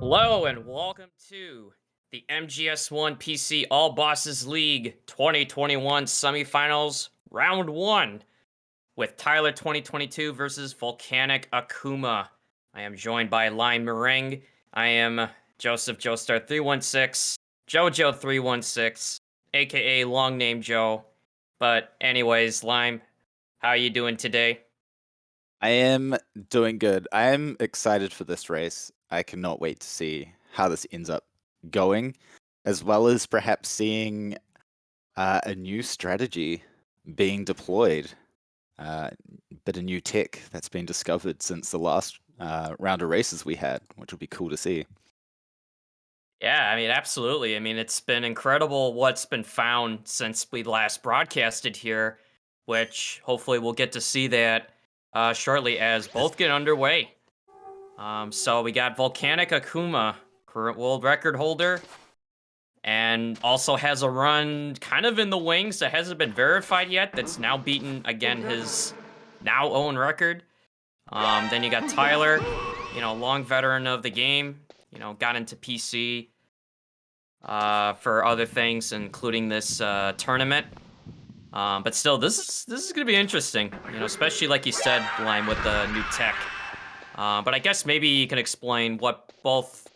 Hello and welcome to the MGS1 PC All Bosses League 2021 Semifinals Round 1 with Tyler2022 versus VolcanicAkuma. I am joined by Line Meringue. I am Joseph Joestar316, Jojo316, aka Long Name Joe. But anyways, Lime, how are you doing today? I am doing good. I am excited for this race. I cannot wait to see how this ends up going, as well as perhaps seeing a new strategy being deployed, bit of new tech that's been discovered since the last round of races we had, which will be cool to see. Yeah, I mean, absolutely. I mean, it's been incredible what's been found since we last broadcasted here, which hopefully we'll get to see that shortly as both get underway. So we got Volcanic Akuma, current world record holder, and also has a run kind of in the wings that hasn't been verified yet. That's now beaten again his now own record. Then you got Tyler, long veteran of the game. Got into PC for other things, including this tournament. But still, this is gonna be interesting. Especially like you said, Lime, with the new tech. But I guess maybe you can explain what both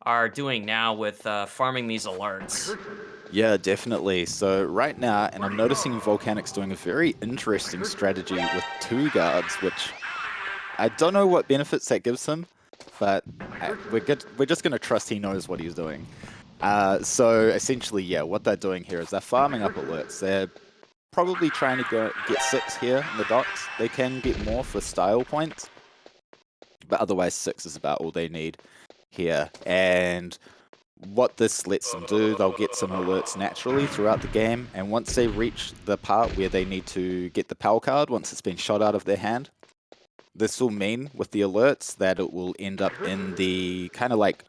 are doing now with farming these alerts. Yeah, definitely. So right now, and I'm noticing Volcanic's doing a very interesting strategy with two guards, which I don't know what benefits that gives him, but we're good. We're just going to trust he knows what he's doing. So essentially, yeah, what they're doing here is they're farming up alerts. They're probably trying to get 6 here in the docks. They can get more for style points, but otherwise 6 is about all they need here. And what this lets them do, they'll get some alerts naturally throughout the game, and once they reach the part where they need to get the PAL card, once it's been shot out of their hand, this will mean with the alerts that it will end up in the kind of like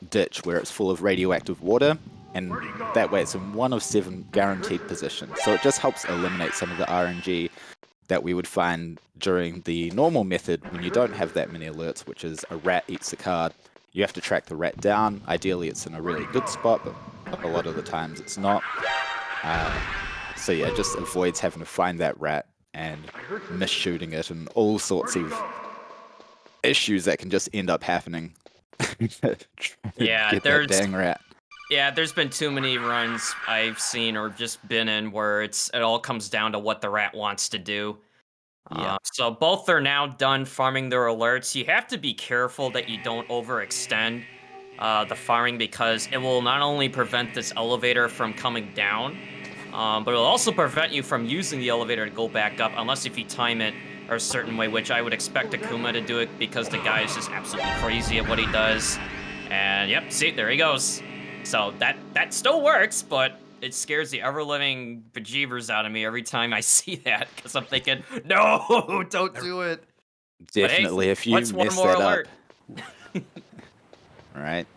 ditch where it's full of radioactive water, and that way it's in 1 of 7 guaranteed positions. So it just helps eliminate some of the RNG that we would find during the normal method when you don't have that many alerts, which is a rat eats a card. You have to track the rat down. Ideally it's in a really good spot, but a lot of the times it's not. So yeah, it just avoids having to find that rat and misshooting it and all sorts of issues that can just end up happening. Yeah, Get that dang rat. there's been too many runs I've seen or just been in where it all comes down to what the rat wants to do. Yeah. So both are now done farming their alerts. You have to be careful that you don't overextend the farming because it will not only prevent this elevator from coming down, but it'll also prevent you from using the elevator to go back up unless if you time it a certain way, which I would expect Akuma to do it because the guy is just absolutely crazy at what he does. And yep, see, there he goes. So that still works, but it scares the ever-living bejeebers out of me every time I see that because I'm thinking, no, don't do it. But hey, Definitely, if you what's one mess more that up, alert? right?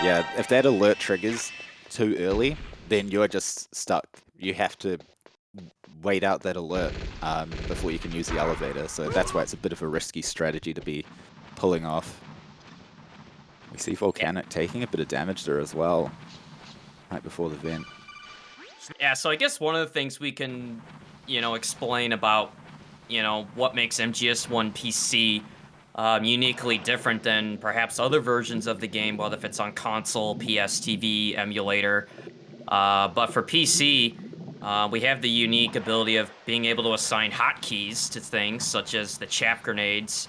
Yeah, if that alert triggers too early, then you're just stuck. You have to wait out that alert before you can use the elevator. So that's why it's a bit of a risky strategy to be pulling off. We see Volcanic taking a bit of damage there as well, right before the vent. Yeah, so I guess one of the things we can, explain about, what makes MGS1 PC uniquely different than perhaps other versions of the game, whether if it's on console, PS, TV, emulator. But for PC, we have the unique ability of being able to assign hotkeys to things, such as the chaff grenades,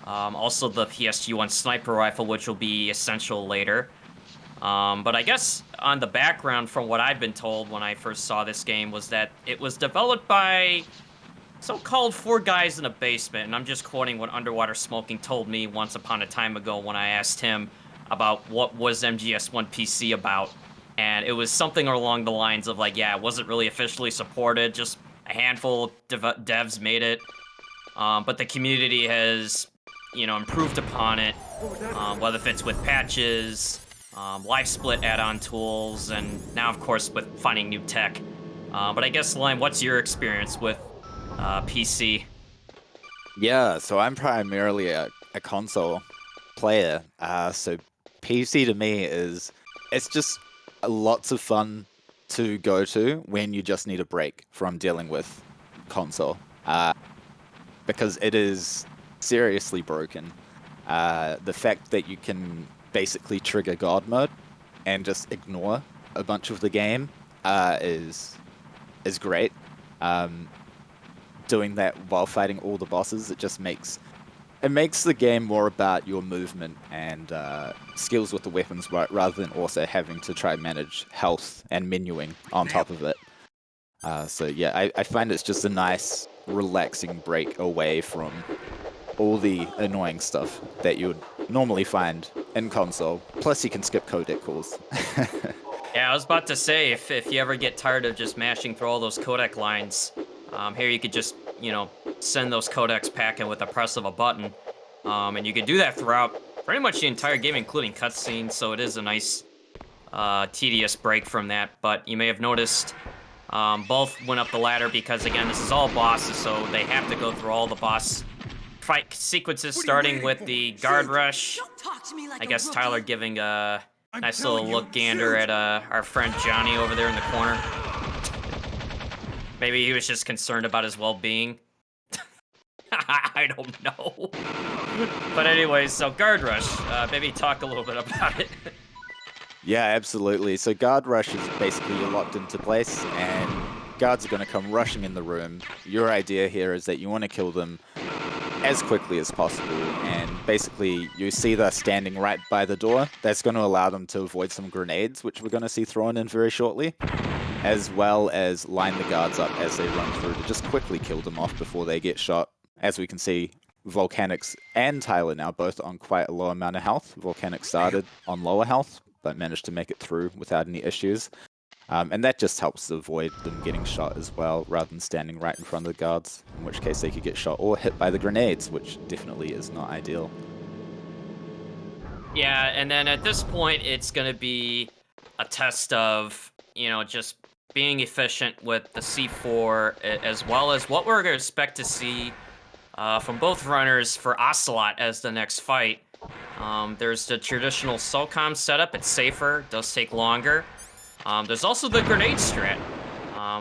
also the PSG-1 sniper rifle, which will be essential later. But I guess on the background from what I've been told when I first saw this game was that it was developed by so-called 4 guys in a basement, and I'm just quoting what Underwater Smoking told me once upon a time ago when I asked him about what was MGS1 PC about, and it was something along the lines of like, yeah, it wasn't really officially supported, just a handful of devs made it, but the community has, improved upon it, whether if it's with patches, life split add-on tools, and now, of course, with finding new tech. But I guess, Lime, what's your experience with PC? Yeah, so I'm primarily a console player. So PC to me is, it's just lots of fun to go to when you just need a break from dealing with console. Because it is seriously broken. The fact that you can basically trigger God mode and just ignore a bunch of the game is great. Doing that while fighting all the bosses, it makes the game more about your movement and skills with the weapons, rather than also having to try and manage health and menuing on top of it. So yeah, I find it's just a nice, relaxing break away from all the annoying stuff that you would normally find in console. Plus, you can skip codec calls. Yeah, I was about to say, if you ever get tired of just mashing through all those codec lines, here you could just, you know, send those codecs packing with a press of a button. And you could do that throughout pretty much the entire game, including cutscenes, so it is a nice, tedious break from that. But you may have noticed both went up the ladder because, again, this is all bosses, so they have to go through all the boss fight sequences, starting with the guard rush. I guess Tyler giving a nice little look gander at our friend Johnny over there in the corner. Maybe he was just concerned about his well-being. I don't know. But anyways, so guard rush. Maybe talk a little bit about it. Yeah, absolutely. So guard rush is basically you're locked into place and guards are going to come rushing in the room. Your idea here is that you want to kill them as quickly as possible, and basically you see they're standing right by the door. That's going to allow them to avoid some grenades, which we're going to see thrown in very shortly, as well as line the guards up as they run through to just quickly kill them off before they get shot. As we can see, Volcanics and Tyler now both on quite a low amount of health. Volcanic started on lower health, but managed to make it through without any issues. And that just helps avoid them getting shot as well, rather than standing right in front of the guards, in which case they could get shot or hit by the grenades, which definitely is not ideal. Yeah, and then at this point, it's going to be a test of, you know, just being efficient with the C4, as well as what we're going to expect to see from both runners for Ocelot as the next fight. There's the traditional SOCOM setup. It's safer, does take longer. There's also the grenade strat,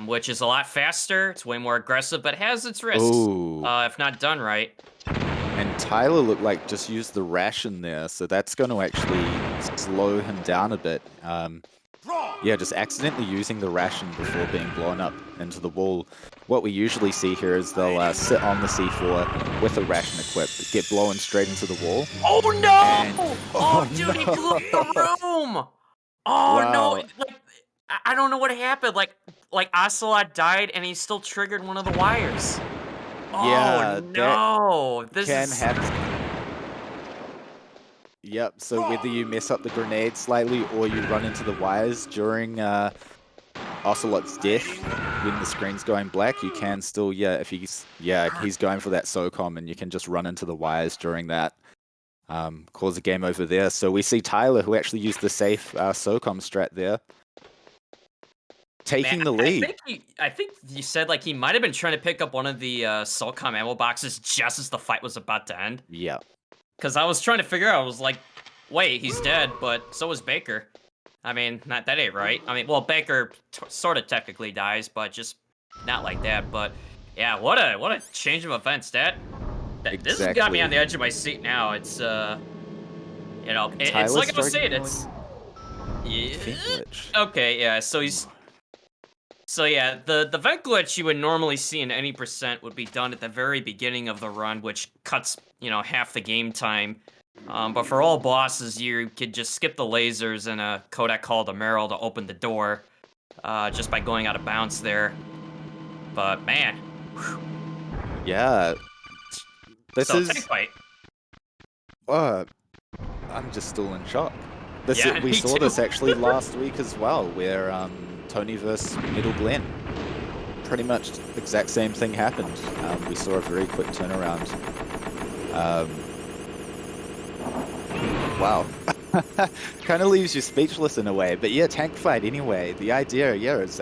which is a lot faster. It's way more aggressive, but has its risks if not done right. And Tyler looked like just used the ration there, so that's going to actually slow him down a bit. Yeah, just accidentally using the ration before being blown up into the wall. What we usually see here is they'll sit on the C4 with the ration equipped, get blown straight into the wall. Oh no! And, oh dude, he blew up the room! Oh wow. no! Like, I don't know what happened. Like Ocelot died, and he still triggered one of the wires. Yeah, oh no! That this can is happen. Yep, so whether you mess up the grenade slightly or you run into the wires during Ocelot's death, when the screen's going black, you can still, if he's going for that SOCOM, and you can just run into the wires during that, cause a game over there. So we see Tyler, who actually used the safe SOCOM strat there, taking the lead. I think you said like he might have been trying to pick up one of the SOCOM ammo boxes just as the fight was about to end. Yeah. Because I was trying to figure out, I was like, wait, he's dead, but so is Baker. I mean, that ain't right. I mean, well, Baker sort of technically dies, but just not like that. But yeah, what a change of events. This has got me on the edge of my seat now. It's you know, it's like I was saying, it's okay, yeah. So yeah, the vent glitch you would normally see in any percent would be done at the very beginning of the run, which cuts, you know, half the game time. But for all bosses, you could just skip the lasers and a codec called a Merrill to open the door, just by going out of bounds there. But man, whew. Yeah, this is. Tank fight. I'm just still in shock. We saw too. this actually last week as well, where Tony versus Metal Glenn. Pretty much exact same thing happened. We saw a very quick turnaround. Wow. Kind of leaves you speechless in a way. But yeah, tank fight anyway. The idea, is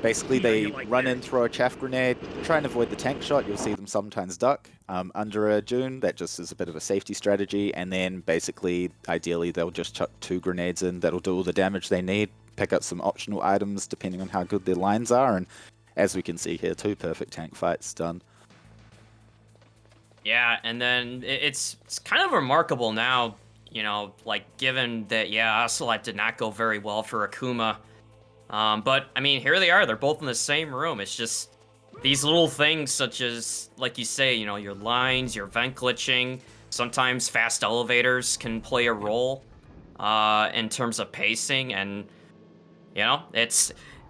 Basically, they run in, throw a chaff grenade, try and avoid the tank shot. You'll see them sometimes duck under a dune. That just is a bit of a safety strategy. And then basically, ideally, they'll just chuck 2 grenades in. That'll do all the damage they need. Pick up some optional items depending on how good their lines are. And as we can see here, 2 perfect tank fights done. Yeah, and then it's kind of remarkable now, you know, like given that, yeah, Ocelot did not go very well for Akuma. But I mean, here they are. They're both in the same room. It's just these little things, such as, like you say, you know, your lines, your vent glitching. Sometimes fast elevators can play a role in terms of pacing, and you know,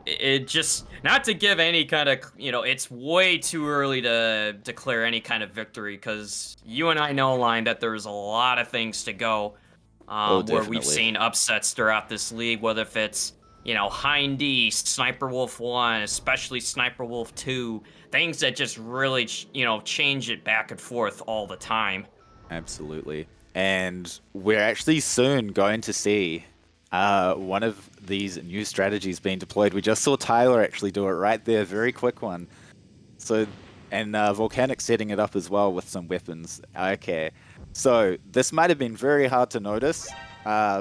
it just, not to give any kind of, you know, it's way too early to declare any kind of victory, because you and I know, Line, that there's a lot of things to go. Oh, Where we've definitely. seen upsets throughout this league, whether if it's, you know, Hind D, Sniper Wolf 1, especially Sniper Wolf 2, things that just really, you know, change it back and forth all the time. Absolutely. And we're actually soon going to see one of these new strategies being deployed. We just saw Tyler actually do it right there, very quick one. So, and Volcanic setting it up as well with some weapons. Okay, so this might have been very hard to notice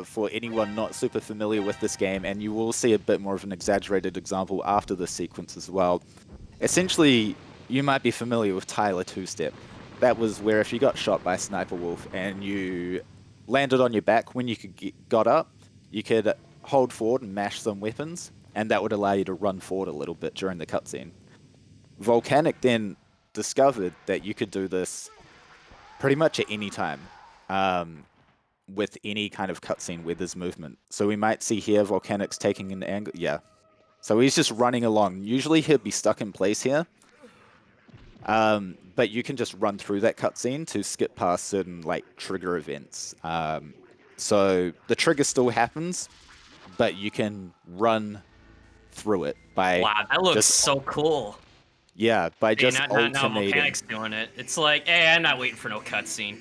for anyone not super familiar with this game, and you will see a bit more of an exaggerated example after this sequence as well. Essentially, you might be familiar with Tyler two-step. That was where if you got shot by Sniper Wolf and you landed on your back, when you got up, you could hold forward and mash some weapons, and that would allow you to run forward a little bit during the cutscene. Volcanic then discovered that you could do this pretty much at any time with any kind of cutscene where there's movement. So we might see here Volcanic's taking an angle. Yeah. So he's just running along. Usually he'll be stuck in place here. But you can just run through that cutscene to skip past certain like trigger events. So the trigger still happens, but you can run through it by Wow, that looks just so cool. by See, just not now alternating. Volcanic's doing it. It's like, hey, I'm not waiting for no cutscene.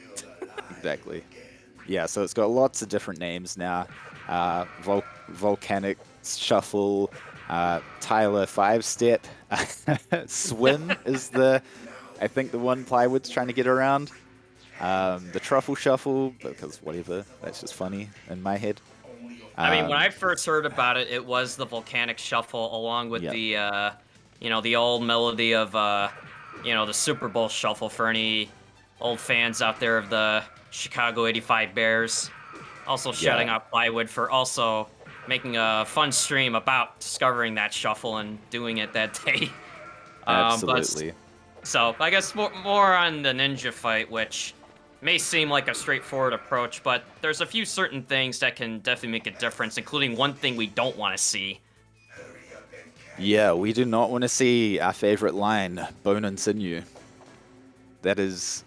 Exactly. Yeah, so it's got lots of different names now. Volcanic Shuffle, Tyler 5-step, Swim is I think the one Plywood's trying to get around. The Truffle Shuffle, because whatever, that's just funny in my head. I mean, when Um, I first heard about it, it was the Volcanic Shuffle along with yeah, the, you know, the old melody of, you know, the Super Bowl Shuffle for any old fans out there of the Chicago '85 Bears. Also shouting yeah, out Plywood for also making a fun stream about discovering that shuffle and doing it that day. But absolutely. so I guess more on the ninja fight, which may seem like a straightforward approach, but there's a few certain things that can definitely make a difference, including one thing we don't want to see. Yeah, we do not want to see our favorite line, bone and sinew. That is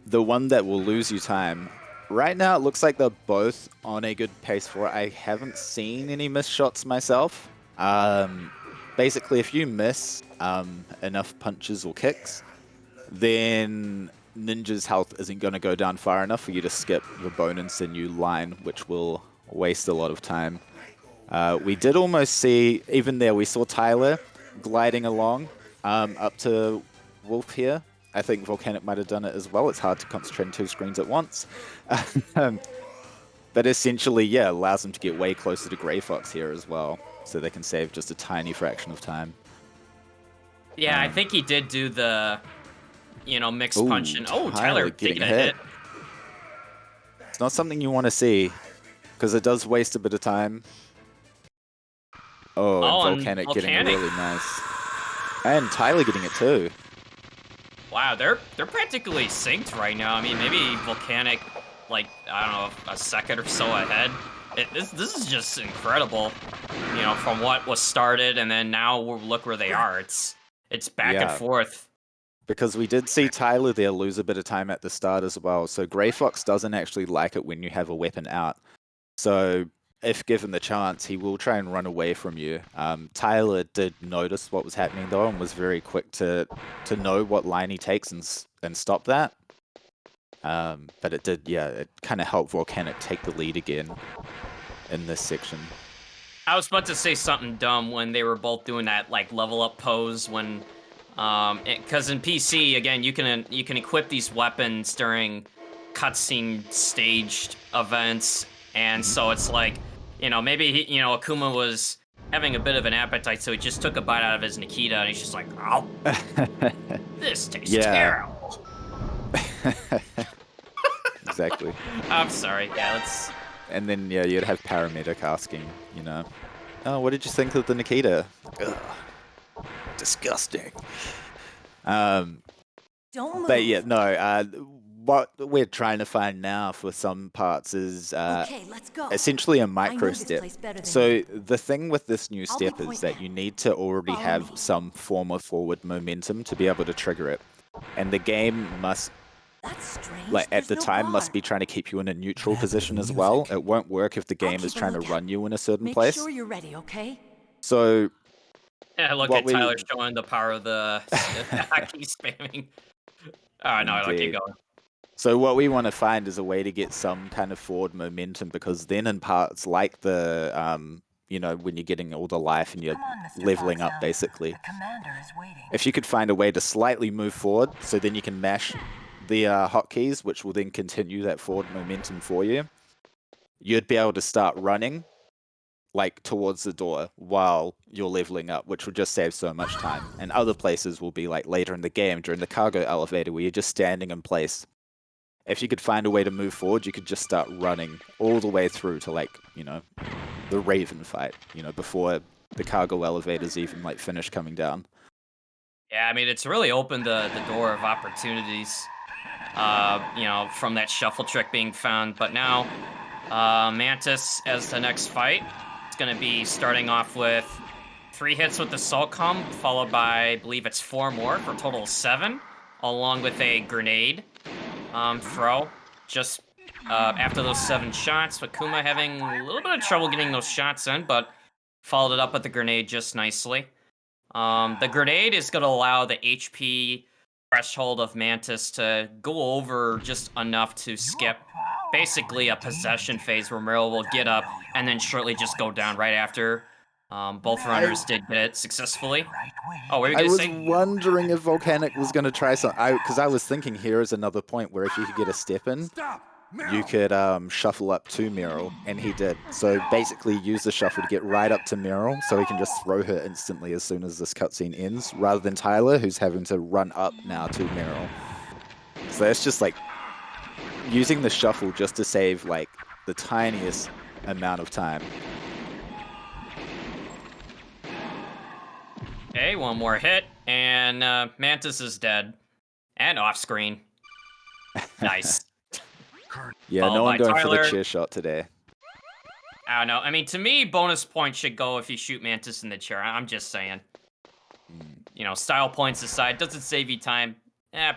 the one that will lose you time. Right now, it looks like they're both on a good pace for it. I haven't seen any missed shots myself. Basically, if you miss enough punches or kicks, then Ninja's health isn't going to go down far enough for you to skip the bone and sinew line, which will waste a lot of time. We did almost see, even there, we saw Tyler gliding along up to Wolf here. I think Volcanic might have done it as well. It's hard to concentrate on 2 screens at once. Um, but essentially, yeah, allows them to get way closer to Grey Fox here as well, so they can save just a tiny fraction of time. Yeah, I think he did do the, you know, mixed punch Ooh, and oh, Tyler Tyler getting taking a hit. hit. It's not something you want to see, because it does waste a bit of time. Oh, and Oh, and Volcanic getting a Volcanic. really nice. And Tyler getting it too. Wow, they're practically synced right now. I mean, maybe Volcanic, like, I don't know, a second or so ahead. This is just incredible. You know, from what was started and then now look where they are. It's back and Yeah, forth. because we did see Tyler there lose a bit of time at the start as well. So Grey Fox doesn't actually like it when you have a weapon out. So if given the chance, he will try and run away from you. Tyler did notice what was happening though, and was very quick to know what line he takes and stop that. But it kind of helped Volcanic take the lead again in this section. I was about to say something dumb when they were both doing that like level up pose when, because in PC again you can equip these weapons during cutscene staged events, and so it's like maybe Akuma was having a bit of an appetite, so he just took a bite out of his Nikita and he's just like, oh, this tastes Yeah. terrible. Exactly. I'm sorry. Yeah, let's. And then yeah, you'd have paramedic asking, oh, what did you think of the Nikita? Ugh, disgusting. Don't move. But yeah, no. What we're trying to find now for some parts is Okay, let's go. essentially a I know micro this step. place better than So you. the thing with this new I'll be step is point that man. you need to already Follow have me. some form of forward momentum to be able to trigger it, and the game must, That's strange. like at There's the no time, must guard. be trying to keep you in a neutral What happened to position the as well. music? It won't work if the I'll game is keep a trying to lookout. run you in a certain Make place. sure you're ready, okay? So Yeah, look what at we Tyler showing the power of the hockey spamming. Oh no, I'll keep indeed. going. So what we want to find is a way to get some kind of forward momentum, because then in parts like the, when you're getting all the life and you're Come on, Mr. leveling up, Foxhound. basically. The commander is waiting. If you could find a way to slightly move forward, so then you can mash the hotkeys, which will then continue that forward momentum for you, you'd be able to start running like towards the door while you're leveling up, which will just save so much time. And other places will be like later in the game during the cargo elevator where you're just standing in place. If you could find a way to move forward, you could just start running all the way through to like, the Raven fight, before the cargo elevators even like finish coming down. Yeah, I mean it's really opened the door of opportunities. From that shuffle trick being found, but now Mantis as the next fight. It's going to be starting off with 3 hits with the Soulcom, followed by, I believe it's 4 more for a total of 7, along with a grenade throw. Just after those 7 shots, Akuma having a little bit of trouble getting those shots in, but followed it up with the grenade just nicely. The grenade is going to allow the HP threshold of Mantis to go over just enough to skip basically a possession phase where Meryl will get up and then shortly just go down right after. Both runners did get it successfully. Oh, what were you I going to was say? wondering if Volcanic was going to try something, because I was thinking here is another point where if you could get a step in, you could shuffle up to Meryl, and he did. So basically use the shuffle to get right up to Meryl, so he can just throw her instantly as soon as this cutscene ends, rather than Tyler, who's having to run up now to Meryl. So that's just like using the shuffle just to save like the tiniest amount of time. Okay, one more hit, and Mantis is dead. And off screen. Nice. Yeah, Followed no one by going for the Tyler. chair shot today. I don't know. I mean, to me, bonus points should go if you shoot Mantis in the chair. I'm just saying. Style points aside, does it save you time?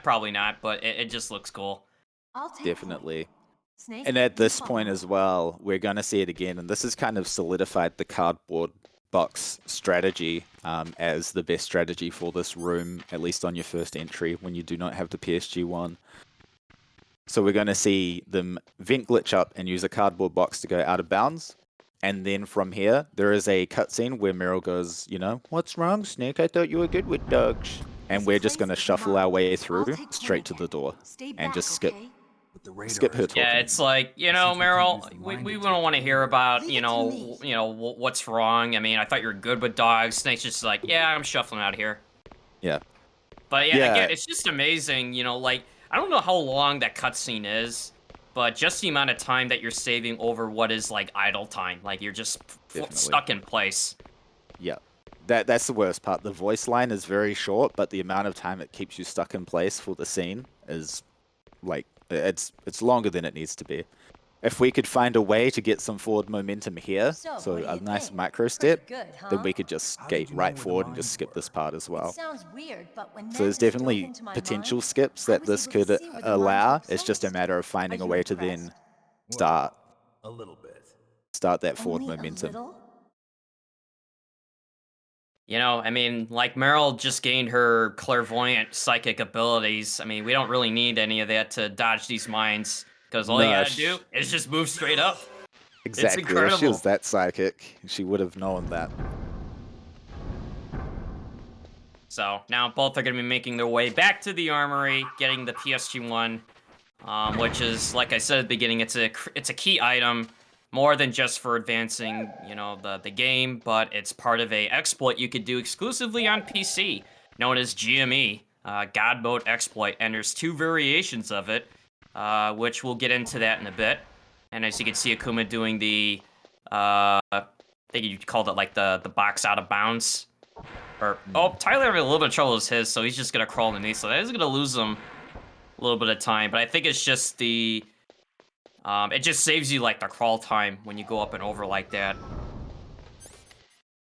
Probably not, but it just looks cool. I'll take Definitely. point. Snake, And at you this follow. point as well, we're going to see it again, and this has kind of solidified the cardboard box strategy as the best strategy for this room, at least on your first entry when you do not have the PSG1. So we're going to see them vent glitch up and use a cardboard box to go out of bounds. And then from here, there is a cutscene where Meryl goes, what's wrong, Snake? I thought you were good with dogs. And we're just going to shuffle our way through straight to the door and just skip her talking. Yeah, it's like, Meryl, we don't want to hear about, what's wrong. I mean, I thought you were good with dogs. Snake's just like, yeah, I'm shuffling out of here. Yeah. But yeah, again, it's just amazing, like, I don't know how long that cutscene is, but just the amount of time that you're saving over what is, like, idle time. Like, you're just stuck in place. Yeah. That's the worst part. The voice line is very short, but the amount of time it keeps you stuck in place for the scene is, like, it's longer than it needs to be. If we could find a way to get some forward momentum here, so a nice micro step, then we could just skate right forward and just skip this part as well. Sounds weird, but when So there's definitely potential skips that this could allow. It's just a matter of finding a way to then start that forward momentum. I mean, like Meryl just gained her clairvoyant psychic abilities. I mean, we don't really need any of that to dodge these mines, because all you gotta do is just move straight up. Exactly. If she incredible. was that psychic, she would have known that. So now both are going to be making their way back to the armory, getting the PSG1, which is, like I said at the beginning, it's a key item, more than just for advancing, you know, the game, but it's part of a exploit you could do exclusively on PC, known as GME, God Mode Exploit, and there's 2 variations of it, which we'll get into that in a bit. And as you can see, Akuma doing the, I think you called it like the box out of bounds. Oh, Tyler having a little bit of trouble with his, so he's just gonna crawl underneath. So that is gonna lose him a little bit of time. But I think it's just the, it just saves you like the crawl time when you go up and over like that.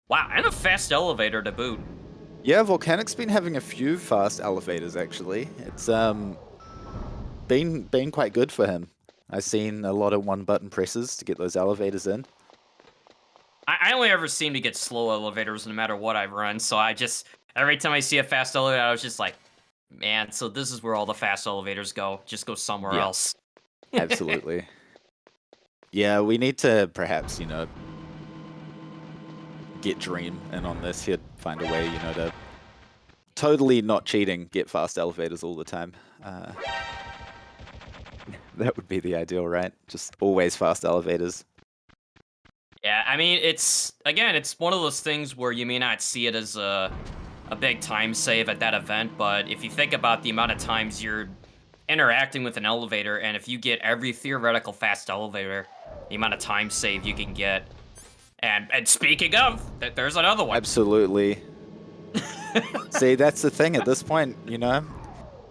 Wow, and a fast elevator to boot. Yeah, Volcanic's been having a few fast elevators actually. It's been quite good for him. I've seen a lot of one-button presses to get those elevators in. I only ever seem to get slow elevators no matter what I run, so I just, every time I see a fast elevator, I was just like, man, so this is where all the fast elevators go. Just go somewhere else. Absolutely. Yeah, we need to perhaps, you know, get Dream in on this. He'd find a way, you know, to totally not cheating, get fast elevators all the time. That would be the ideal, right? Just always fast elevators. Yeah, I mean, it's, again, it's one of those things where you may not see it as a big time save at that event, but if you think about the amount of times you're interacting with an elevator, and if you get every theoretical fast elevator, the amount of time save you can get. And speaking of, there's another one. Absolutely. See, that's the thing at this point, you know?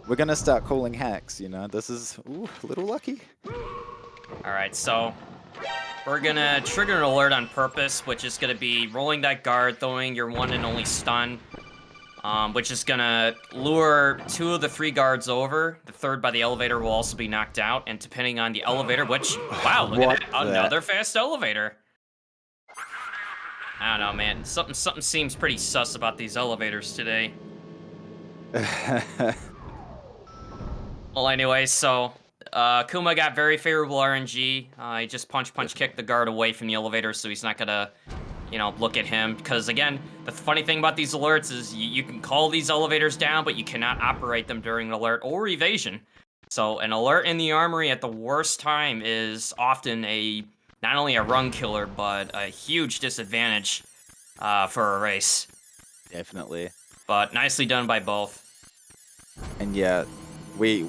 We're gonna start calling hacks, you know? This is, ooh, a little lucky. Alright, so we're gonna trigger an alert on purpose, which is gonna be rolling that guard, throwing your one and only stun, which is gonna lure 2 of the 3 guards over. The 3rd by the elevator will also be knocked out, and depending on the elevator, which, wow, look at that, another fast elevator. I don't know, man. Something seems pretty sus about these elevators today. Well, anyway, so Kuma got very favorable RNG. He just punch kicked the guard away from the elevator, so he's not gonna, you know, look at him. Because again, the funny thing about these alerts is you can call these elevators down, but you cannot operate them during an alert or evasion. So an alert in the armory at the worst time is often not only a run killer, but a huge disadvantage for a race. Definitely. But nicely done by both. And yeah, we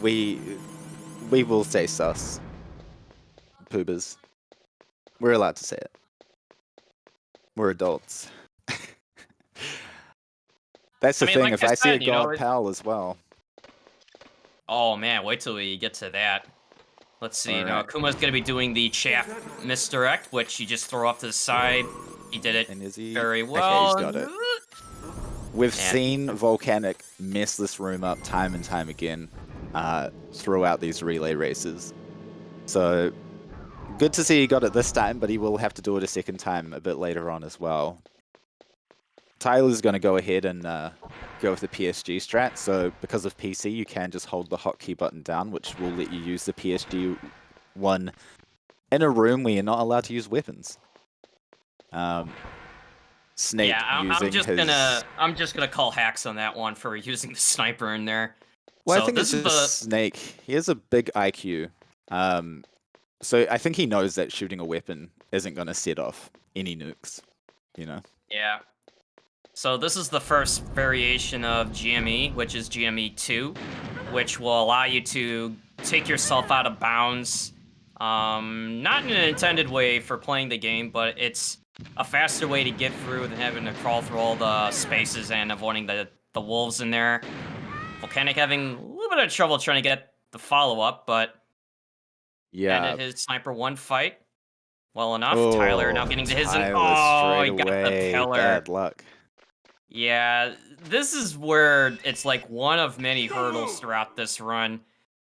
will say sus. Poobers. We're allowed to say it. We're adults. That's the thing, like if I I see a said, you know, god pal as well. Oh man, wait till we get to that. Let's see, now Alright. Akuma's gonna be doing the chaff misdirect, which you just throw off to the side. He did it And is he? very well. Okay, he's got it. We've seen Volcanic mess this room up time and time again throughout these relay races. So, good to see he got it this time, but he will have to do it a second time a bit later on as well. Tyler's going to go ahead and go with the PSG strat, so because of PC you can just hold the hotkey button down, which will let you use the PSG one in a room where you're not allowed to use weapons. Snake I'm just his... gonna call hacks on that one for using the sniper in there. Well, so I think this it's is just Snake. He has a big IQ. So I think he knows that shooting a weapon isn't going to set off any nukes, you know? Yeah. So this is the first variation of GME, which is GME2, which will allow you to take yourself out of bounds. Not in an intended way for playing the game, but it's a faster way to get through than having to crawl through all the spaces and avoiding the wolves in there. Volcanic having a little bit of trouble trying to get the follow-up, but ended his sniper 1 fight well enough. Oh, Tyler now getting to his... Tyler he got the pillar. Bad luck. Yeah, this is where it's like one of many hurdles throughout this run,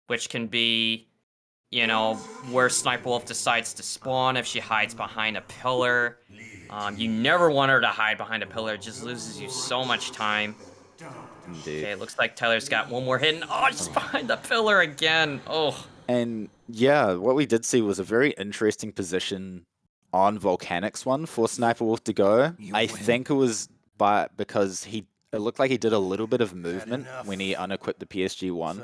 which can be, you know, where Sniper Wolf decides to spawn if she hides behind a pillar. You never want her to hide behind a pillar, it just loses you so much time. Indeed. Okay, it looks like Tyler's got one more hit, and she's behind the pillar again. Oh. And yeah, what we did see was a very interesting position on Volcanic's one for Sniper Wolf to go. I think it was because it looked like he did a little bit of movement when he unequipped the PSG1.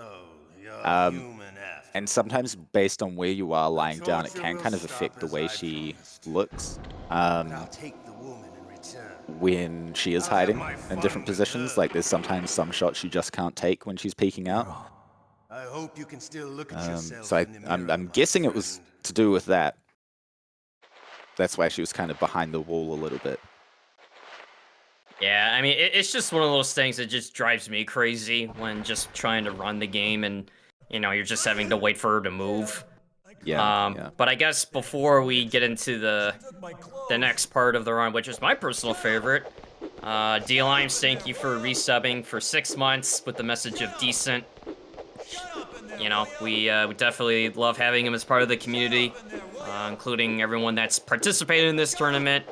And sometimes based on where you are lying down, it can kind of affect the way she looks when she is hiding in different positions. Like there's sometimes some shots you just can't take when she's peeking out. I hope you can still look at yourself So I'm guessing it was to do with that. That's why she was kind of behind the wall a little bit. Yeah, I mean, it's just one of those things that just drives me crazy when just trying to run the game and, you know, you're just having to wait for her to move. Yeah. But I guess before we get into the next part of the run, which is my personal favorite, D-Limes, thank you for resubbing for 6 months with the message of decent. You know, we definitely love having him as part of the community, including everyone that's participated in this tournament.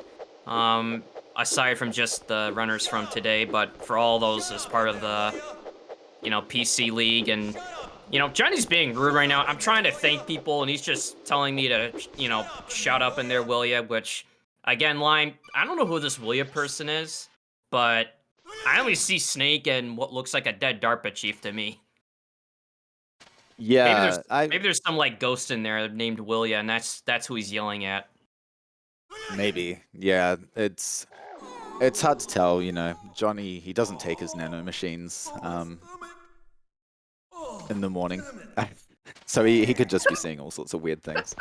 Aside from just the runners from today, but for all those as part of the, you know, PC League. And, you know, Johnny's being rude right now. I'm trying to thank people, and he's just telling me to, you know, shut up in there, will ya? Which, again, Lime, I don't know who this will ya person is, but I only see Snake and what looks like a dead DARPA chief to me. Yeah, Maybe there's some, like, ghost in there named Willia, and that's who he's yelling at. maybe. Yeah, it's hard to tell, you know. Johnny, he doesn't take his nano machines in the morning. So he could just be seeing all sorts of weird things.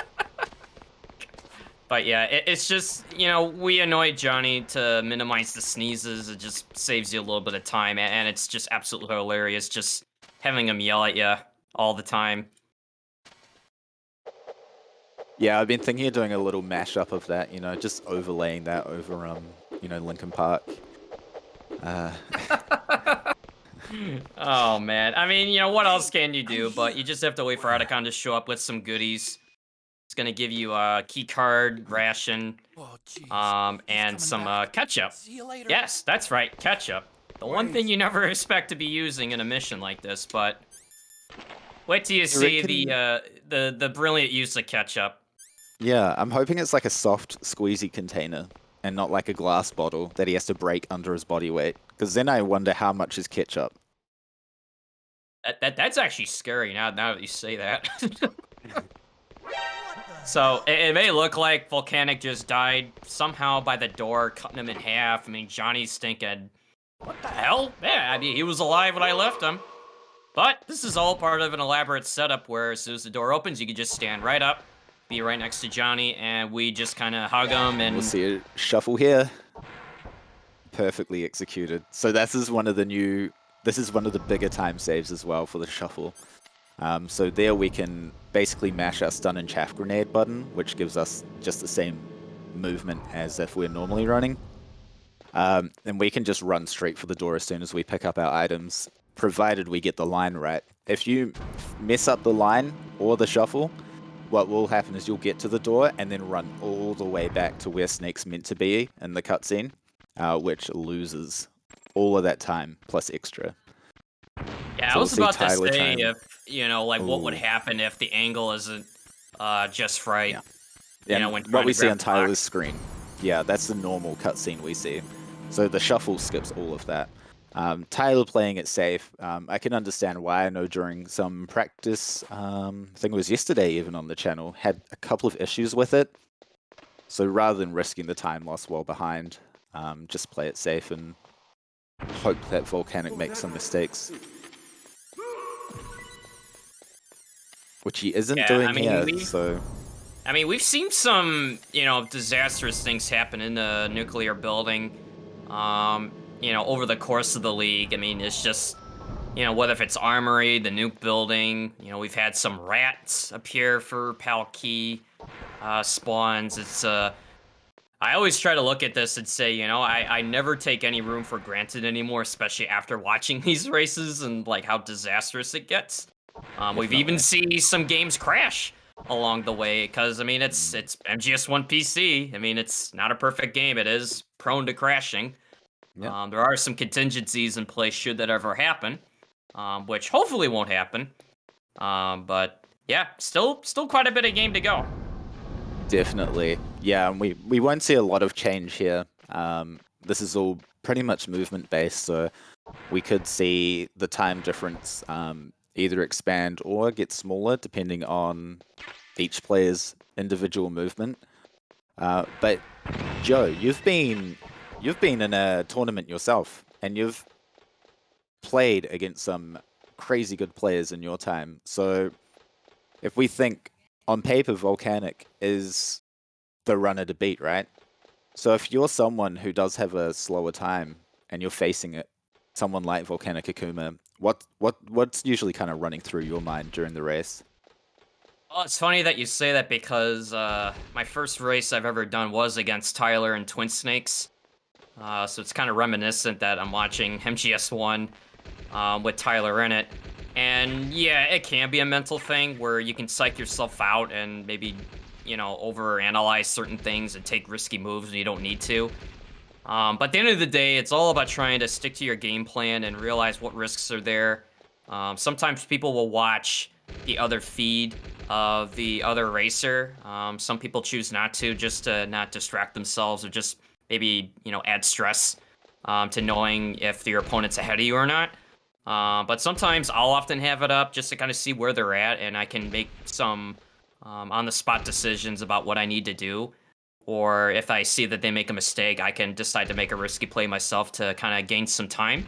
But yeah, it's just, you know, we annoy Johnny to minimize the sneezes. It just saves you a little bit of time, and it's just absolutely hilarious just having him yell at you all the time. Yeah, I've been thinking of doing a little mashup of that, you know, just overlaying that over, you know, Linkin Park. Oh, man. I mean, you know, what else can you do? But you just have to wait for Otacon to show up with some goodies. It's going to give you a key card, ration, and some ketchup. Yes, that's right, ketchup. The one thing you never expect to be using in a mission like this, but wait till you see the brilliant use of ketchup. Yeah, I'm hoping it's like a soft, squeezy container and not like a glass bottle that he has to break under his body weight. Because then I wonder how much is ketchup. That's actually scary now that you say that. So, it may look like Volcanic just died somehow by the door, cutting him in half. I mean, Johnny's thinking, what the hell? Yeah, I mean, he was alive when I left him. But this is all part of an elaborate setup where as soon as the door opens, you can just stand right up, be right next to Johnny, and we just kind of hug him. And we'll see a shuffle here. Perfectly executed. So this is one of the bigger time saves as well for the shuffle. So there we can basically mash our stun and chaff grenade button, which gives us just the same movement as if we're normally running. And we can just run straight for the door as soon as we pick up our items, provided we get the line right. If you mess up the line or the shuffle, what will happen is you'll get to the door and then run all the way back to where Snake's meant to be in the cutscene, which loses all of that time plus extra. Yeah, So I was we'll about to Tyler say trying- if, you know, like what would happen if the angle isn't just right. Yeah. You know, And when what trying we to see grab on the box. Tyler's screen. Yeah, that's the normal cutscene we see. So the shuffle skips all of that. Tyler playing it safe. I can understand why. I know during some practice, I think it was yesterday even on the channel, had a couple of issues with it. So rather than risking the time loss while behind, just play it safe and hope that Volcanic makes some mistakes. Which he isn't doing here, so... I mean, we've seen some, you know, disastrous things happen in the nuclear building, you know, over the course of the league. I mean, it's just, you know, whether if it's Armory, the nuke building, you know, we've had some rats appear for Palkey spawns. It's, I always try to look at this and say, you know, I never take any room for granted anymore, especially after watching these races and, like, how disastrous it gets. We've even seen some games crash along the way because I mean it's MGS1 PC. I mean it's not a perfect game. It is prone to crashing. Yep. There are some contingencies in place should that ever happen, which hopefully won't happen. But yeah, still quite a bit of game to go. Definitely. Yeah, and we won't see a lot of change here. This is all pretty much movement based, so we could see the time difference either expand or get smaller depending on each player's individual movement. But Joe, you've been in a tournament yourself, and you've played against some crazy good players in your time. So if we think on paper, Volcanic is the runner to beat, right? So if you're someone who does have a slower time and you're facing it, someone like VolcanicAkuma, what's usually kind of running through your mind during the race? Well, it's funny that you say that because my first race I've ever done was against Tyler and Twin Snakes. So it's kind of reminiscent that I'm watching MGS1 with Tyler in it. And yeah, it can be a mental thing where you can psych yourself out and maybe, overanalyze certain things and take risky moves when you don't need to. But at the end of the day, it's all about trying to stick to your game plan and realize what risks are there. Sometimes people will watch the other feed of the other racer. Some people choose not to, just to not distract themselves or just maybe, add stress to knowing if your opponent's ahead of you or not. But sometimes I'll often have it up just to kind of see where they're at, and I can make some on-the-spot decisions about what I need to do. Or if I see that they make a mistake, I can decide to make a risky play myself to kind of gain some time.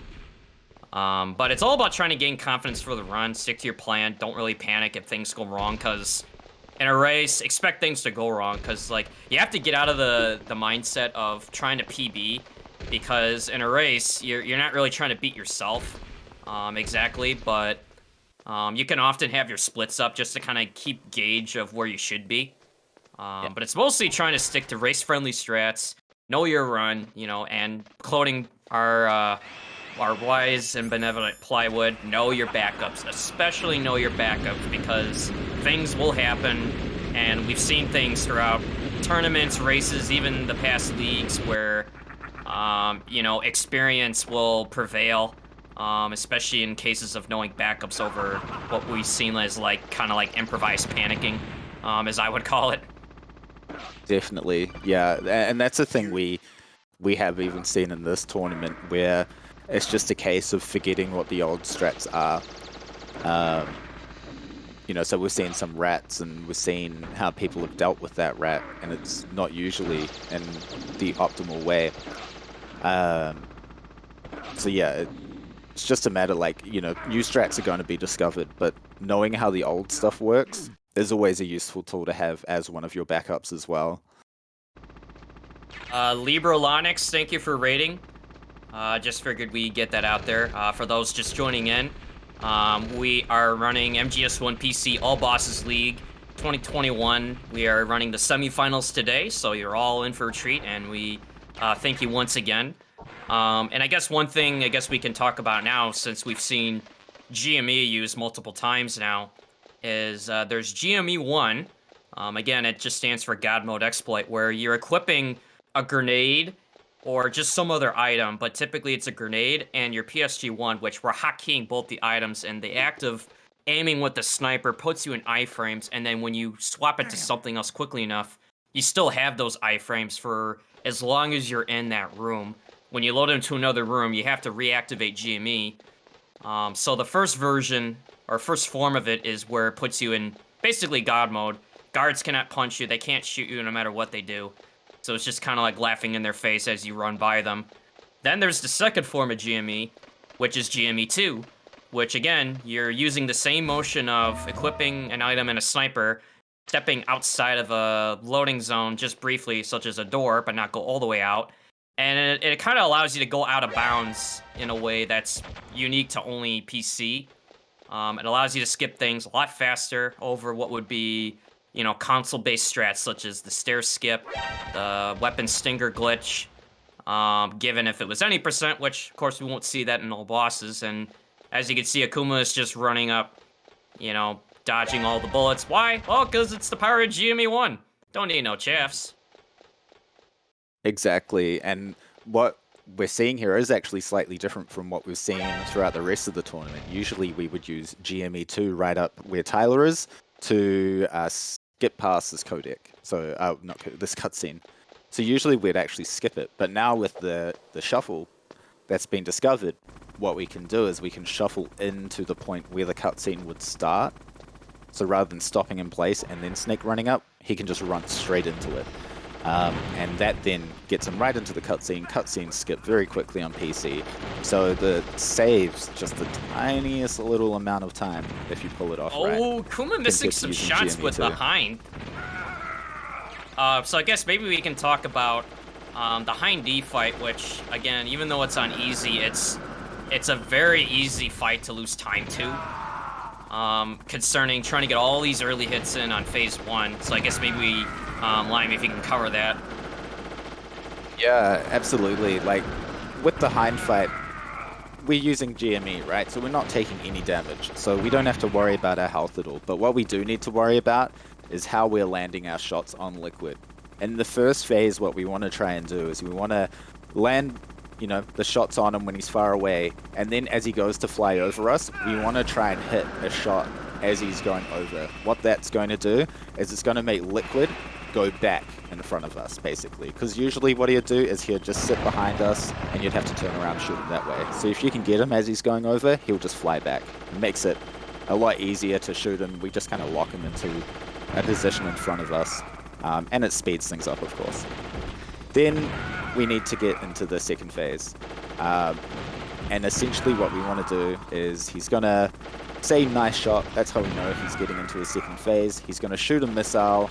But it's all about trying to gain confidence for the run, stick to your plan, don't really panic if things go wrong, because in a race, expect things to go wrong, because you have to get out of the mindset of trying to PB, because in a race, you're not really trying to beat yourself exactly, but you can often have your splits up just to kind of keep gauge of where you should be. But it's mostly trying to stick to race-friendly strats, know your run, and quoting our wise and benevolent Plywood, know your backups, especially know your backups, because things will happen, and we've seen things throughout tournaments, races, even the past leagues where, experience will prevail, especially in cases of knowing backups over what we've seen as kind of improvised panicking, as I would call it. Definitely, yeah, and that's a thing we have even seen in this tournament where it's just a case of forgetting what the old strats are. So we've seen some rats, and we've seen how people have dealt with that rat, and it's not usually in the optimal way. So yeah, it's just a matter new strats are going to be discovered, but knowing how the old stuff works is always a useful tool to have as one of your backups as well. Librolonix, thank you for rating. Just figured we'd get that out there. For those just joining in, we are running MGS1 PC All Bosses League 2021. We are running the semifinals today, so you're all in for a treat, and we thank you once again. And I guess one thing we can talk about now, since we've seen GME used multiple times now, is there's GME1. Again, it just stands for God Mode Exploit, where you're equipping a grenade or just some other item, but typically it's a grenade, and your PSG1, which we're hotkeying both the items, and the act of aiming with the sniper puts you in iframes, and then when you swap it to something else quickly enough, you still have those iframes for as long as you're in that room. When you load into another room, you have to reactivate GME. So the first version, or first form of it, is where it puts you in basically God mode. Guards cannot punch you, they can't shoot you no matter what they do. So it's just kind of like laughing in their face as you run by them. Then there's the second form of GME, which is GME2, which again, you're using the same motion of equipping an item and a sniper, stepping outside of a loading zone just briefly, such as a door, but not go all the way out. And it kind of allows you to go out of bounds in a way that's unique to only PC. It allows you to skip things a lot faster over what would be, console-based strats, such as the stair skip, the weapon stinger glitch, given if it was any percent, which, of course, we won't see that in all bosses. And as you can see, Akuma is just running up, dodging all the bullets. Why? Well, because it's the power of GME1. Don't need no chaffs. Exactly, and what we're seeing here is actually slightly different from what we've seen throughout the rest of the tournament. Usually we would use GME2 right up where Tyler is to get past this codec. So, this cutscene. So usually we'd actually skip it. But now with the shuffle that's been discovered, what we can do is we can shuffle into the point where the cutscene would start. So rather than stopping in place and then Snake running up, he can just run straight into it. And that then gets him right into the cutscene. Cutscenes skip very quickly on PC. So the saves just the tiniest little amount of time if you pull it off right. Oh, Kuma missing some shots GME with too. the hind. So I guess maybe we can talk about the hind D fight, which again, even though it's on easy, it's a very easy fight to lose time to. Concerning trying to get all these early hits in on phase 1. So I guess maybe Lime, if you can cover that. Yeah, absolutely. Like with the hind fight, we're using GME, right? So we're not taking any damage. So we don't have to worry about our health at all. But what we do need to worry about is how we're landing our shots on Liquid. In the first phase, what we want to try and do is we want to land, the shots on him when he's far away. And then as he goes to fly over us, we want to try and hit a shot as he's going over. What that's going to do is it's going to make Liquid go back in front of us, basically. Because usually what he'd do is he'd just sit behind us and you'd have to turn around and shoot him that way. So if you can get him as he's going over, he'll just fly back. It makes it a lot easier to shoot him. We just kind of lock him into a position in front of us. And it speeds things up, of course. Then we need to get into the second phase. And essentially what we want to do is he's going to say nice shot. That's how we know he's getting into his second phase. He's going to shoot a missile,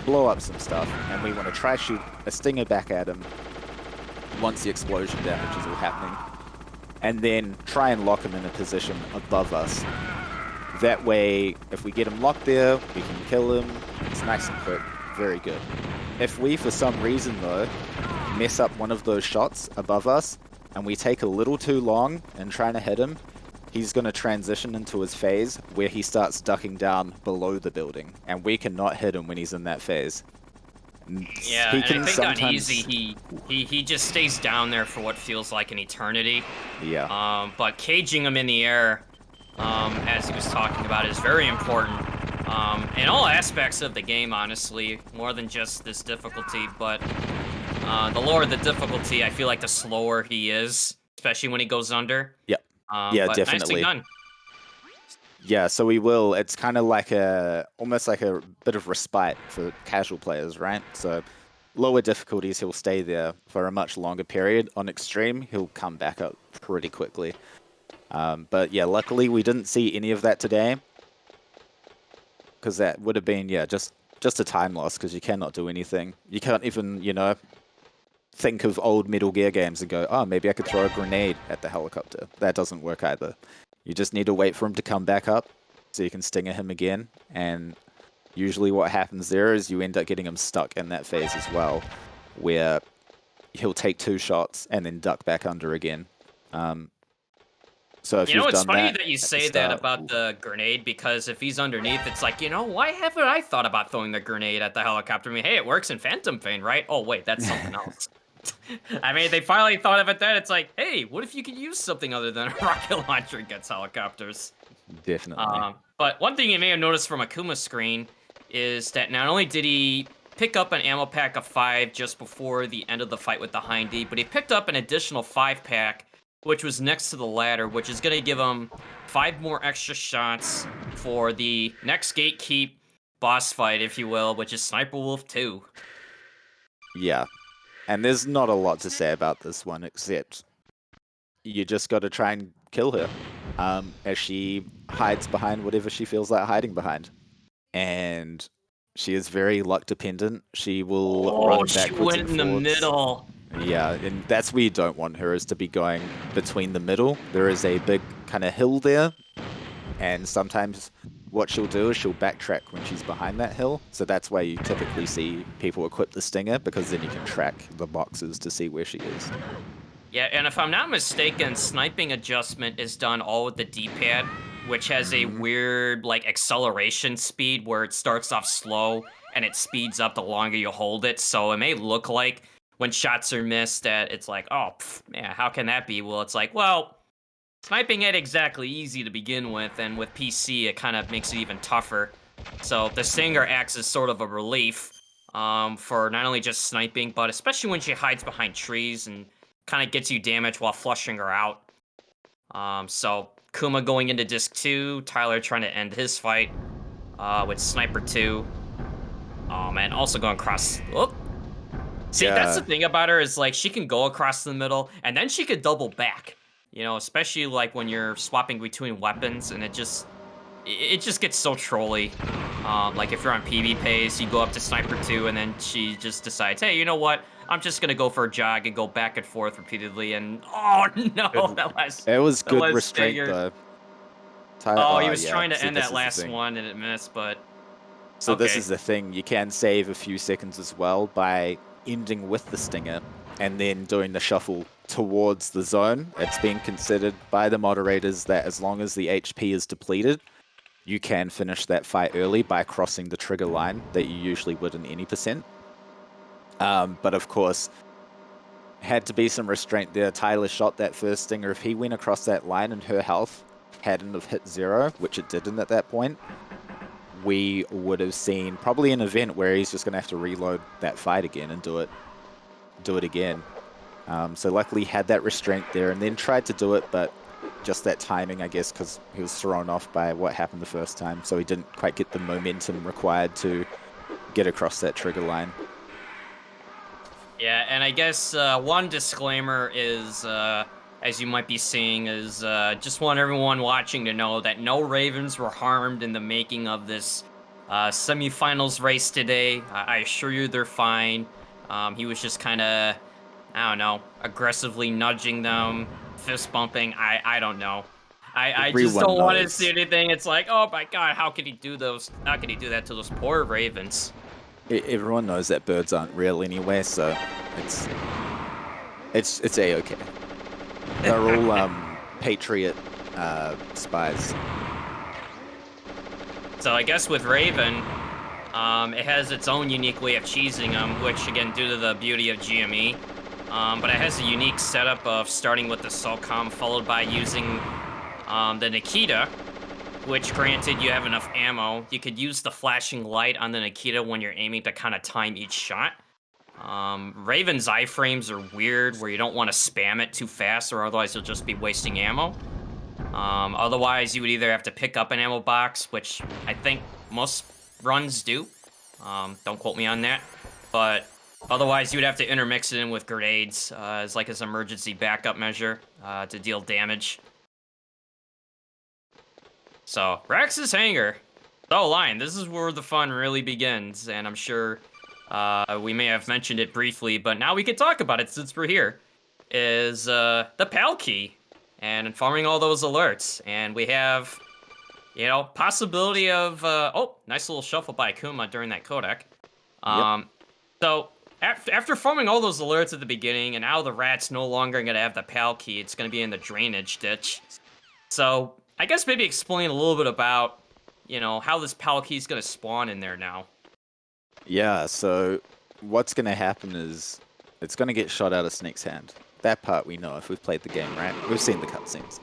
blow up some stuff, and we want to try shoot a stinger back at him once the explosion damage is all happening. And then try and lock him in a position above us. That way, if we get him locked there, we can kill him. It's nice and quick. Very good. If we, for some reason though, mess up one of those shots above us, and we take a little too long in trying to hit him, he's going to transition into his phase where he starts ducking down below the building, and we cannot hit him when he's in that phase. Yeah, and I think on easy, he just stays down there for what feels like an eternity. Yeah. But caging him in the air, as he was talking about, is very important. In all aspects of the game, honestly, more than just this difficulty, but the lower the difficulty, I feel like the slower he is, especially when he goes under. Yep. Yeah, but definitely. Nicely done. Yeah, so we will. It's kind of like almost like a bit of respite for casual players, right? So lower difficulties, he'll stay there for a much longer period. On extreme, he'll come back up pretty quickly. But yeah, luckily we didn't see any of that today, because that would have been, just a time loss, because you cannot do anything. You can't even, think of old Metal Gear games and go, oh, maybe I could throw a grenade at the helicopter. That doesn't work either. You just need to wait for him to come back up so you can stinger him again. And usually what happens there is you end up getting him stuck in that phase as well, where he'll take 2 shots and then duck back under again. So if it's funny that you say that about the grenade, because if he's underneath, it's like, why haven't I thought about throwing the grenade at the helicopter? I mean, hey, it works in Phantom Pain, right? Oh, wait, that's something else. I mean, they finally thought of it then. It's like, hey, what if you could use something other than a rocket launcher against helicopters? Definitely. But one thing you may have noticed from Akuma's screen is that not only did he pick up an ammo pack of 5 just before the end of the fight with the Hind D, but he picked up an additional 5-pack, which was next to the ladder, which is going to give him 5 more extra shots for the next Gatekeep boss fight, if you will, which is Sniper Wolf 2. Yeah. And there's not a lot to say about this one, except you just got to try and kill her as she hides behind whatever she feels like hiding behind. And she is very luck dependent. She will run backwards and forwards. She went in the middle. Yeah, and that's where you don't want her, is to be going between the middle. There is a big kind of hill there, and sometimes what she'll do is she'll backtrack when she's behind that hill. So that's why you typically see people equip the stinger, because then you can track the boxes to see where she is. Yeah, and if I'm not mistaken, sniping adjustment is done all with the D-pad, which has a weird, acceleration speed where it starts off slow and it speeds up the longer you hold it. So it may look like when shots are missed that it's like, oh, yeah, how can that be? Well, it's like, well, sniping ain't exactly easy to begin with, and with PC, it kind of makes it even tougher. So the Stinger acts as sort of a relief for not only just sniping, but especially when she hides behind trees and kind of gets you damage while flushing her out. So Kuma going into disc 2, Tyler trying to end his fight with Sniper 2. Oh man, also going across. Oh. See, that's the Yeah. thing about her is like she can go across the middle and then she could double back. You know, especially like when you're swapping between weapons and it just gets so trolly. Like if you're on PB pace, you go up to Sniper 2 and then she just decides, hey, you know what? I'm just gonna go for a jog and go back and forth repeatedly. And oh no, Good, it was that good was restraint Stinger. though. Oh, he Oh was yeah. trying to See, end this that is the last thing. one and it missed, but So this okay. is the thing. You can save a few seconds as well by ending with the Stinger and then doing the shuffle towards the zone. It's been considered by the moderators that as long as the HP is depleted, you can finish that fight early by crossing the trigger line that you usually would in any percent. But of course, had to be some restraint there. Tyler shot that first Stinger. If he went across that line and her health hadn't have hit 0, which it didn't at that point, we would have seen probably an event where he's just going to have to reload that fight again and do it again. So luckily he had that restraint there and then tried to do it, but just that timing, I guess, because he was thrown off by what happened the first time, so he didn't quite get the momentum required to get across that trigger line. Yeah, and I guess one disclaimer is, as you might be seeing, is just want everyone watching to know that no Ravens were harmed in the making of this semifinals race today. I assure you they're fine. He was just kind of, I don't know, aggressively nudging them, fist bumping. I don't know. I just Everyone don't want to see knows. anything. It's like, oh my god, how could he do those? How could he do that to those poor Ravens? Everyone knows that birds aren't real anyway, so it's a-okay. They're all Patriot spies. So I guess with Raven, it has its own unique way of cheesing them, which again, due to the beauty of GME, but it has a unique setup of starting with the SOCOM followed by using the Nikita, which granted you have enough ammo. You could use the flashing light on the Nikita when you're aiming to kind of time each shot. Raven's iframes are weird where you don't want to spam it too fast or otherwise you'll just be wasting ammo. Otherwise, you would either have to pick up an ammo box, which I think most runs do. Don't quote me on that. But otherwise, you would have to intermix it in with grenades as like an emergency backup measure to deal damage. So, Rex's Hangar. So, Lion, this is where the fun really begins, and I'm sure we may have mentioned it briefly, but now we can talk about it since we're here. Is the PAL key and informing all those alerts, and we have, you know, possibility of oh, nice little shuffle by Akuma during that codec. Yep. So after forming all those alerts at the beginning, and now the rat's no longer gonna have the PAL key, it's gonna be in the drainage ditch. So I guess maybe explain a little bit about, you know, how this PAL key is gonna spawn in there now. Yeah, so what's going to happen is it's going to get shot out of Snake's hand. That part we know if we've played the game, right? We've seen the cutscenes.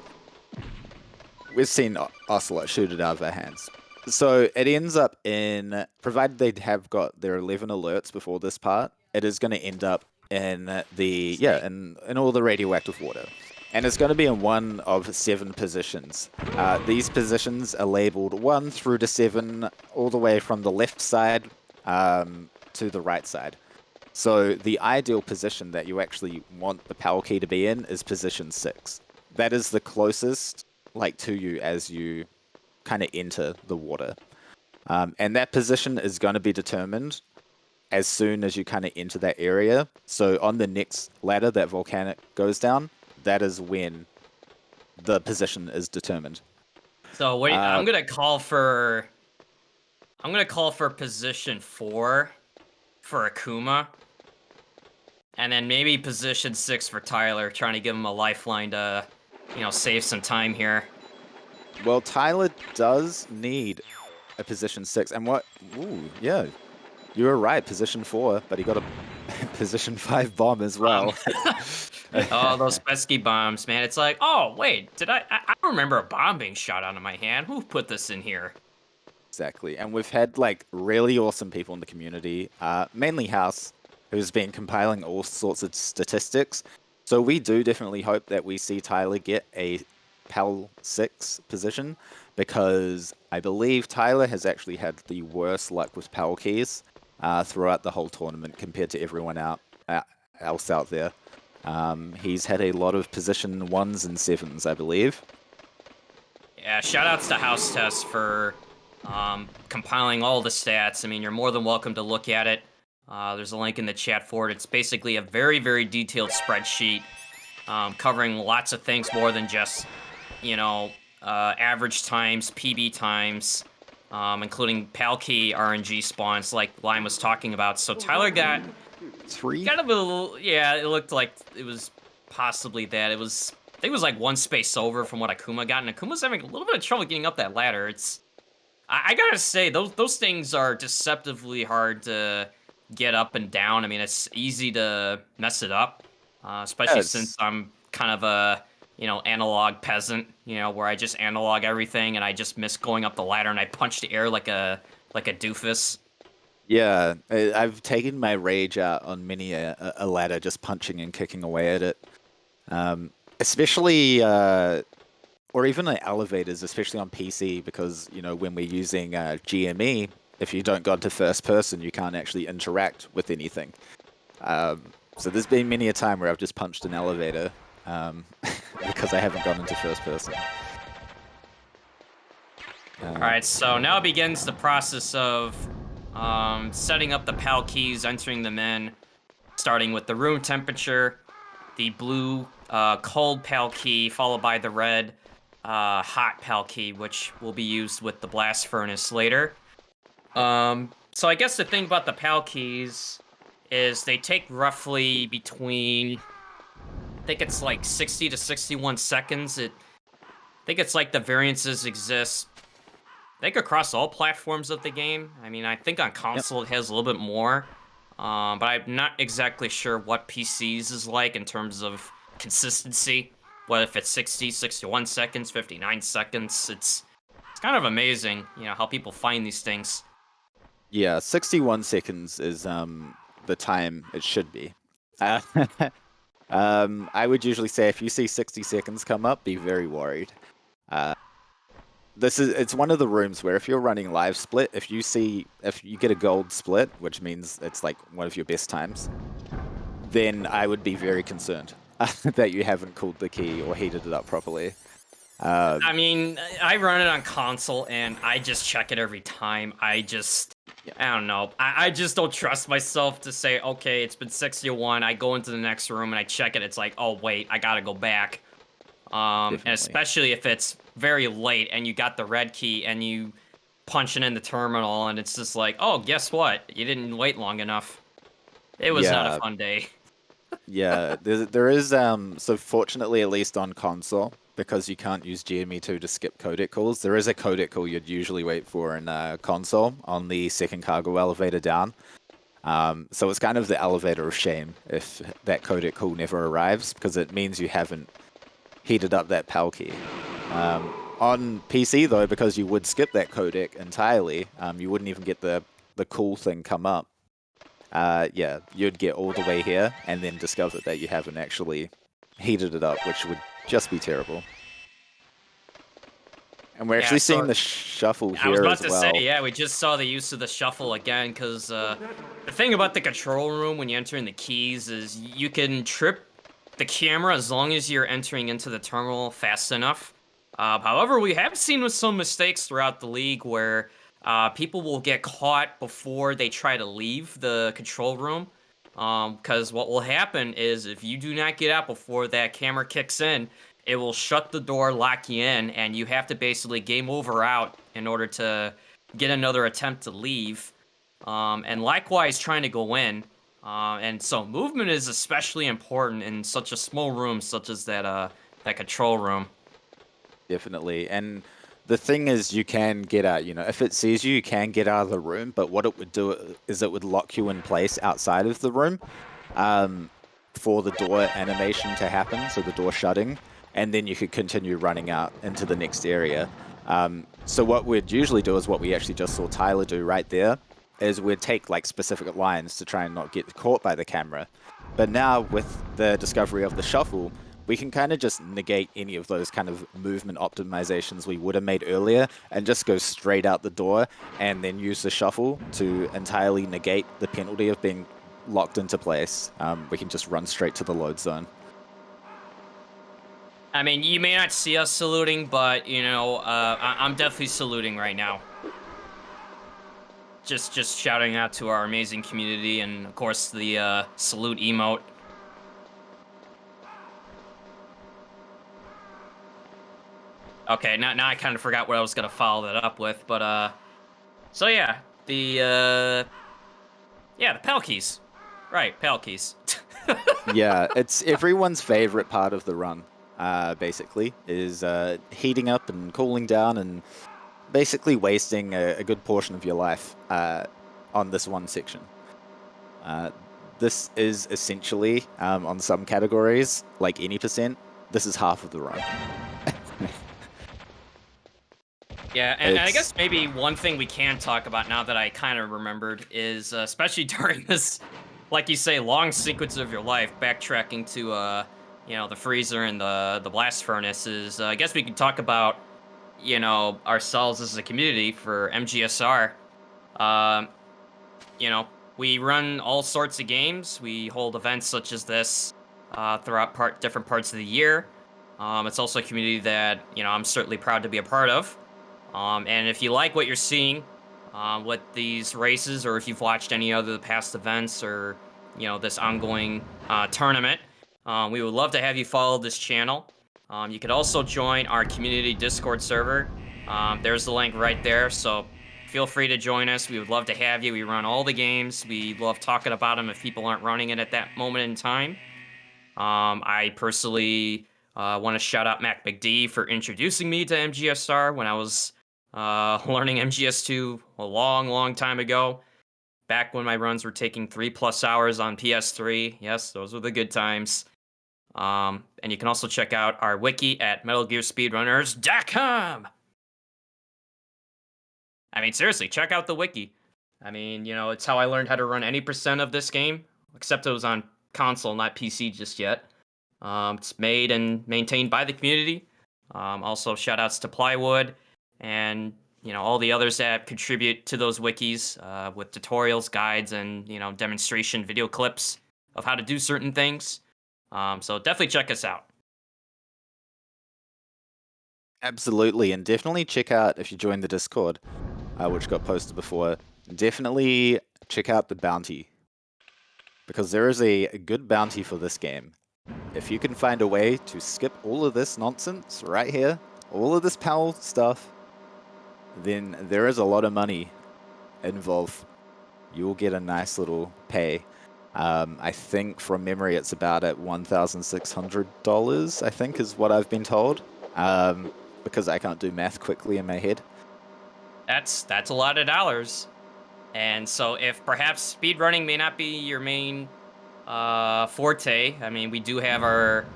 We've seen Ocelot shoot it out of our hands. So it ends up in, provided they have got their 11 alerts before this part, it is going to end up in the, yeah, in all the radioactive water. And it's going to be in one of 7 positions. These positions are labeled 1 through to 7, all the way from the left side to the right side. So the ideal position that you actually want the power key to be in is position 6. That is the closest, like, to you as you kind of enter the water. And that position is going to be determined as soon as you kind of enter that area. So on the next ladder that Volcanic goes down, that is when the position is determined. So wait, I'm gonna call for position 4 for Akuma. And then maybe position 6 for Tyler, trying to give him a lifeline to, you know, save some time here. Well, Tyler does need a position 6. And what... Ooh, yeah. You were right, position 4, but he got a position 5 bomb as well. Oh, those pesky bombs, man. It's like, oh, wait, did I remember a bomb being shot out of my hand. Who put this in here? Exactly. And we've had like really awesome people in the community, mainly House, who's been compiling all sorts of statistics. So we do definitely hope that we see Tyler get a PAL 6 position, because I believe Tyler has actually had the worst luck with PAL keys throughout the whole tournament compared to everyone else out there. He's had a lot of position 1s and 7s, I believe. Yeah, shoutouts to House Test for compiling all the stats. I mean, you're more than welcome to look at it. There's a link in the chat for it. It's basically a very, very detailed spreadsheet covering lots of things more than just, you know, average times, PB times, including Palkey RNG spawns like Lime was talking about. So Tyler got 3? kind of a little, yeah, it looked like it was possibly that. It was, I think it was like one space over from what Akuma got, and Akuma's having a little bit of trouble getting up that ladder. It's, I gotta say, those things are deceptively hard to get up and down. I mean, it's easy to mess it up, especially since I'm kind of a, you know, analog peasant, you know, where I just analog everything and I just miss going up the ladder and I punch the air like a doofus. Yeah, I've taken my rage out on many a ladder, just punching and kicking away at it. Especially, or even like elevators, especially on PC, because, you know, when we're using GME, if you don't go into first person, you can't actually interact with anything. So there's been many a time where I've just punched an elevator because I haven't gone into first person. All right, so now begins the process of setting up the PAL keys, entering them in, starting with the room temperature, the blue cold PAL key, followed by the red hot PAL key, which will be used with the blast furnace later. So I guess the thing about the PAL keys is they take roughly between, I think it's like 60 to 61 seconds. I think it's like the variances exist, I think, across all platforms of the game. I mean, I think on console it has a little bit more, but I'm not exactly sure what PCs is like in terms of consistency. What if it's 60, 61 seconds, 59 seconds? It's kind of amazing, you know, how people find these things. Yeah, 61 seconds is the time it should be. I would usually say if you see 60 seconds come up, be very worried. It's one of the rooms where if you're running live split, if you get a gold split, which means it's like one of your best times, then I would be very concerned that you haven't cooled the key or heated it up properly. I mean, I run it on console and I just check it every time. I don't know. I just don't trust myself to say, okay, it's been 61. I go into the next room and I check it. It's like, oh, wait, I gotta go back. And especially if it's very late and you got the red key and you punch it in the terminal and it's just like, oh, guess what? You didn't wait long enough. It was not a fun day. Yeah, there is, so fortunately, at least on console, because you can't use GME2 to skip codec calls, there is a codec call you'd usually wait for in console on the second cargo elevator down. So it's kind of the elevator of shame if that codec call never arrives, because it means you haven't heated up that PAL key. On PC, though, because you would skip that codec entirely, you wouldn't even get the cool thing come up. Yeah, you'd get all the way here and then discover that you haven't actually heated it up, which would just be terrible. And we're actually seeing the shuffle here as well. I was about to say, yeah, we just saw the use of the shuffle again, because the thing about the control room when you enter in the keys is you can trip the camera as long as you're entering into the terminal fast enough. However, we have seen with some mistakes throughout the league where people will get caught before they try to leave the control room. Because what will happen is if you do not get out before that camera kicks in, it will shut the door, lock you in, and you have to basically game over out in order to get another attempt to leave. And likewise, trying to go in. And so movement is especially important in such a small room such as that control room. Definitely. And the thing is, you can get out, you know, if it sees you, you can get out of the room, but what it would do is it would lock you in place outside of the room for the door animation to happen, so the door shutting, and then you could continue running out into the next area. So what we'd usually do is what we actually just saw Tyler do right there, is we'd take like specific lines to try and not get caught by the camera. But now with the discovery of the shuffle, we can kind of just negate any of those kind of movement optimizations we would have made earlier and just go straight out the door and then use the shuffle to entirely negate the penalty of being locked into place. We can just run straight to the load zone. I mean, you may not see us saluting, but, you know, I'm definitely saluting right now. Just shouting out to our amazing community and, of course, the salute emote. Okay, now I kind of forgot what I was going to follow that up with, but, so yeah, the Palkeys. Right, Palkeys. Yeah, it's everyone's favorite part of the run, basically, is heating up and cooling down and basically wasting a good portion of your life on this one section. This is essentially, on some categories, like any percent, this is half of the run. Yeah, and I guess maybe one thing we can talk about now that I kind of remembered is, especially during this, like you say, long sequence of your life, backtracking to, you know, the freezer and the blast furnace is, I guess we could talk about, you know, ourselves as a community for MGSR. You know, we run all sorts of games. We hold events such as this throughout different parts of the year. It's also a community that, you know, I'm certainly proud to be a part of. And if you like what you're seeing with these races, or if you've watched any other past events or, you know, this ongoing tournament, we would love to have you follow this channel. You could also join our community Discord server. There's the link right there. So feel free to join us. We would love to have you. We run all the games. We love talking about them if people aren't running it at that moment in time. I personally want to shout out Mac McD for introducing me to MGSR when I was learning MGS2 a long time ago, back when my runs were taking 3+ hours on PS3. Yes, those were the good times. And you can also check out our wiki at MetalGearSpeedrunners.com. I mean, seriously, check out the wiki. I mean, you know, it's how I learned how to run any percent of this game, except it was on console, not PC just yet. It's made and maintained by the community. Also, shout outs to Plywood and, you know, all the others that contribute to those wikis with tutorials, guides, and, you know, demonstration video clips of how to do certain things. So definitely check us out. Absolutely, and definitely check out, if you join the Discord, which got posted before, definitely check out the bounty. Because there is a good bounty for this game. If you can find a way to skip all of this nonsense right here, all of this PAL stuff, then there is a lot of money involved. You will get a nice little pay. I think from memory it's about at $1,600, I think is what I've been told. Because I can't do math quickly in my head. That's a lot of dollars. And so if perhaps speedrunning may not be your main forte, I mean, we do have our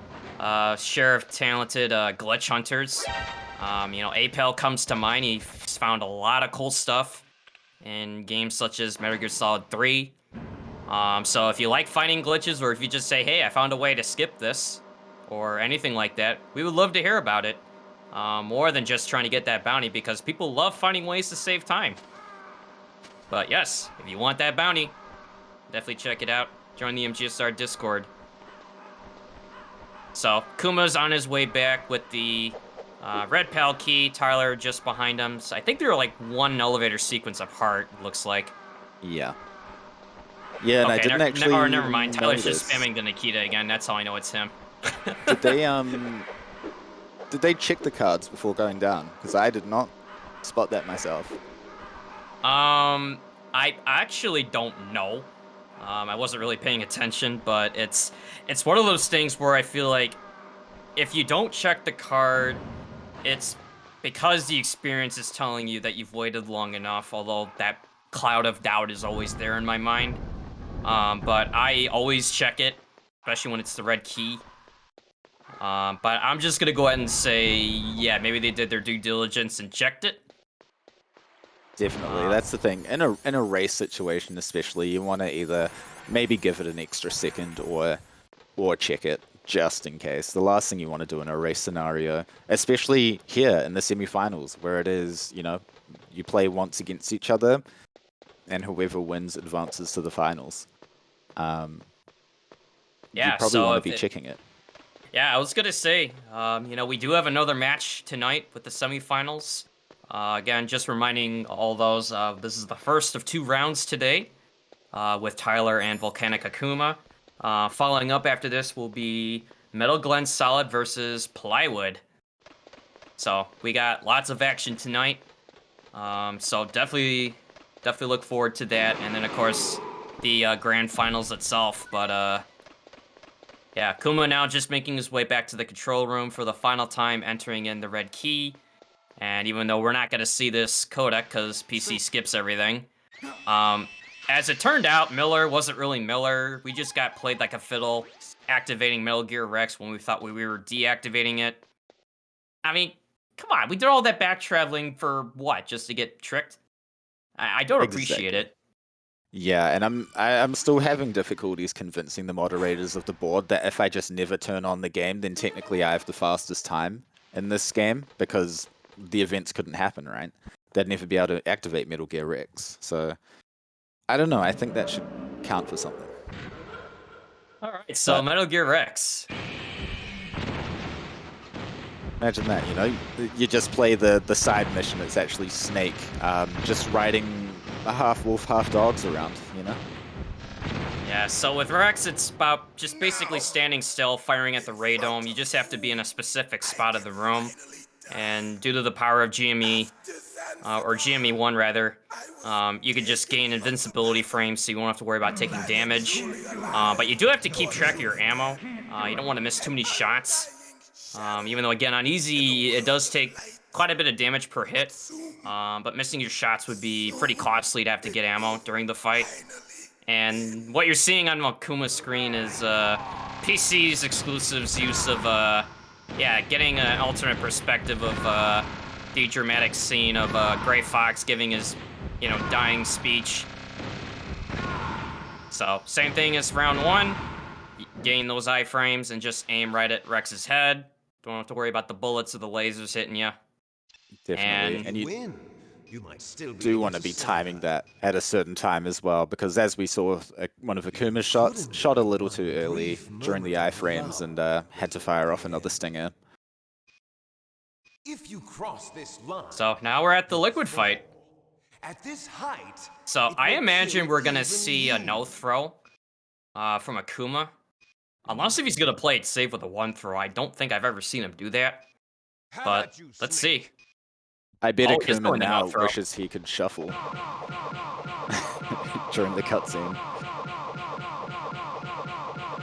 share of talented glitch hunters. You know, Apel comes to mind. He's found a lot of cool stuff in games such as Metal Gear Solid 3. So if you like finding glitches, or if you just say, hey, I found a way to skip this, or anything like that, we would love to hear about it. More than just trying to get that bounty, because people love finding ways to save time. But yes, if you want that bounty, definitely check it out. Join the MGSR Discord. So, Kuma's on his way back with the red PAL key. Tyler just behind him. So I think they're like one elevator sequence apart, looks like. Yeah. Yeah, and okay, I didn't actually. Or never mind. Tyler's notice. just spamming the Nikita again. That's how I know it's him. Did they check the cards before going down? Because I did not spot that myself. I actually don't know. I wasn't really paying attention, but it's one of those things where I feel like if you don't check the card, it's because the experience is telling you that you've waited long enough, although that cloud of doubt is always there in my mind. But I always check it, especially when it's the red key. But I'm just gonna go ahead and say, yeah, maybe they did their due diligence and checked it. Definitely, that's the thing. In a race situation, especially, you want to either maybe give it an extra second or check it just in case. The last thing you want to do in a race scenario, especially here in the semifinals, where it is, you know, you play once against each other, and whoever wins advances to the finals. Yeah, you probably so want to if be it- checking it. Yeah, I was gonna say, you know, we do have another match tonight with the semifinals. Again, just reminding all those, this is the first of 2 rounds today, with Tyler and VolcanicAkuma. Following up after this will be Metal Gear Solid versus Plywood. So we got lots of action tonight. So definitely look forward to that, and then of course the grand finals itself. But yeah, Kuma now just making his way back to the control room for the final time, entering in the red key. And even though we're not going to see this codec because PC skips everything, as it turned out, Miller wasn't really Miller. We just got played like a fiddle, activating Metal Gear Rex when we thought we were deactivating it. I mean, come on, we did all that back traveling for what? Just to get tricked? I don't appreciate Exactly. it. Yeah, and I'm still having difficulties convincing the moderators of the board that if I just never turn on the game, then technically I have the fastest time in this game because the events couldn't happen, right? They'd never be able to activate Metal Gear Rex. So I don't know. I think that should count for something. All right, so But- Metal Gear Rex. Imagine that, you know, you just play the side mission. It's actually Snake, just riding a half wolf, half dogs around, you know? Yeah, so with Rex, it's about just basically standing still, firing at the radome. You just have to be in a specific spot of the room. And due to the power of GME, or GME1 rather, you can just gain invincibility frames so you won't have to worry about taking damage. But you do have to keep track of your ammo. You don't want to miss too many shots. Even though, again, on easy, it does take quite a bit of damage per hit. But missing your shots would be pretty costly to have to get ammo during the fight. And what you're seeing on Akuma's screen is PC's exclusives use of, yeah, getting an alternate perspective of the dramatic scene of Gray Fox giving his, you know, dying speech. So, same thing as round 1. Gain those iframes and just aim right at Rex's head. Don't have to worry about the bullets or the lasers hitting you. Definitely. And you Win. You might still be do able want to be sell timing that. that at a certain time as well, because as we saw, one of Akuma's shots shot a little too early during the iframes and had to fire off another stinger. If you cross this line, So, now we're at the liquid fight. at this height, So, it I will imagine kill we're gonna even see a you. no throw from Akuma. Unless if he's gonna play it safe with a 1 throw. I don't think I've ever seen him do that. How But about you, let's Snake? see. I bet Oh, he's Akuma going to now no throw. wishes he could shuffle during the cutscene.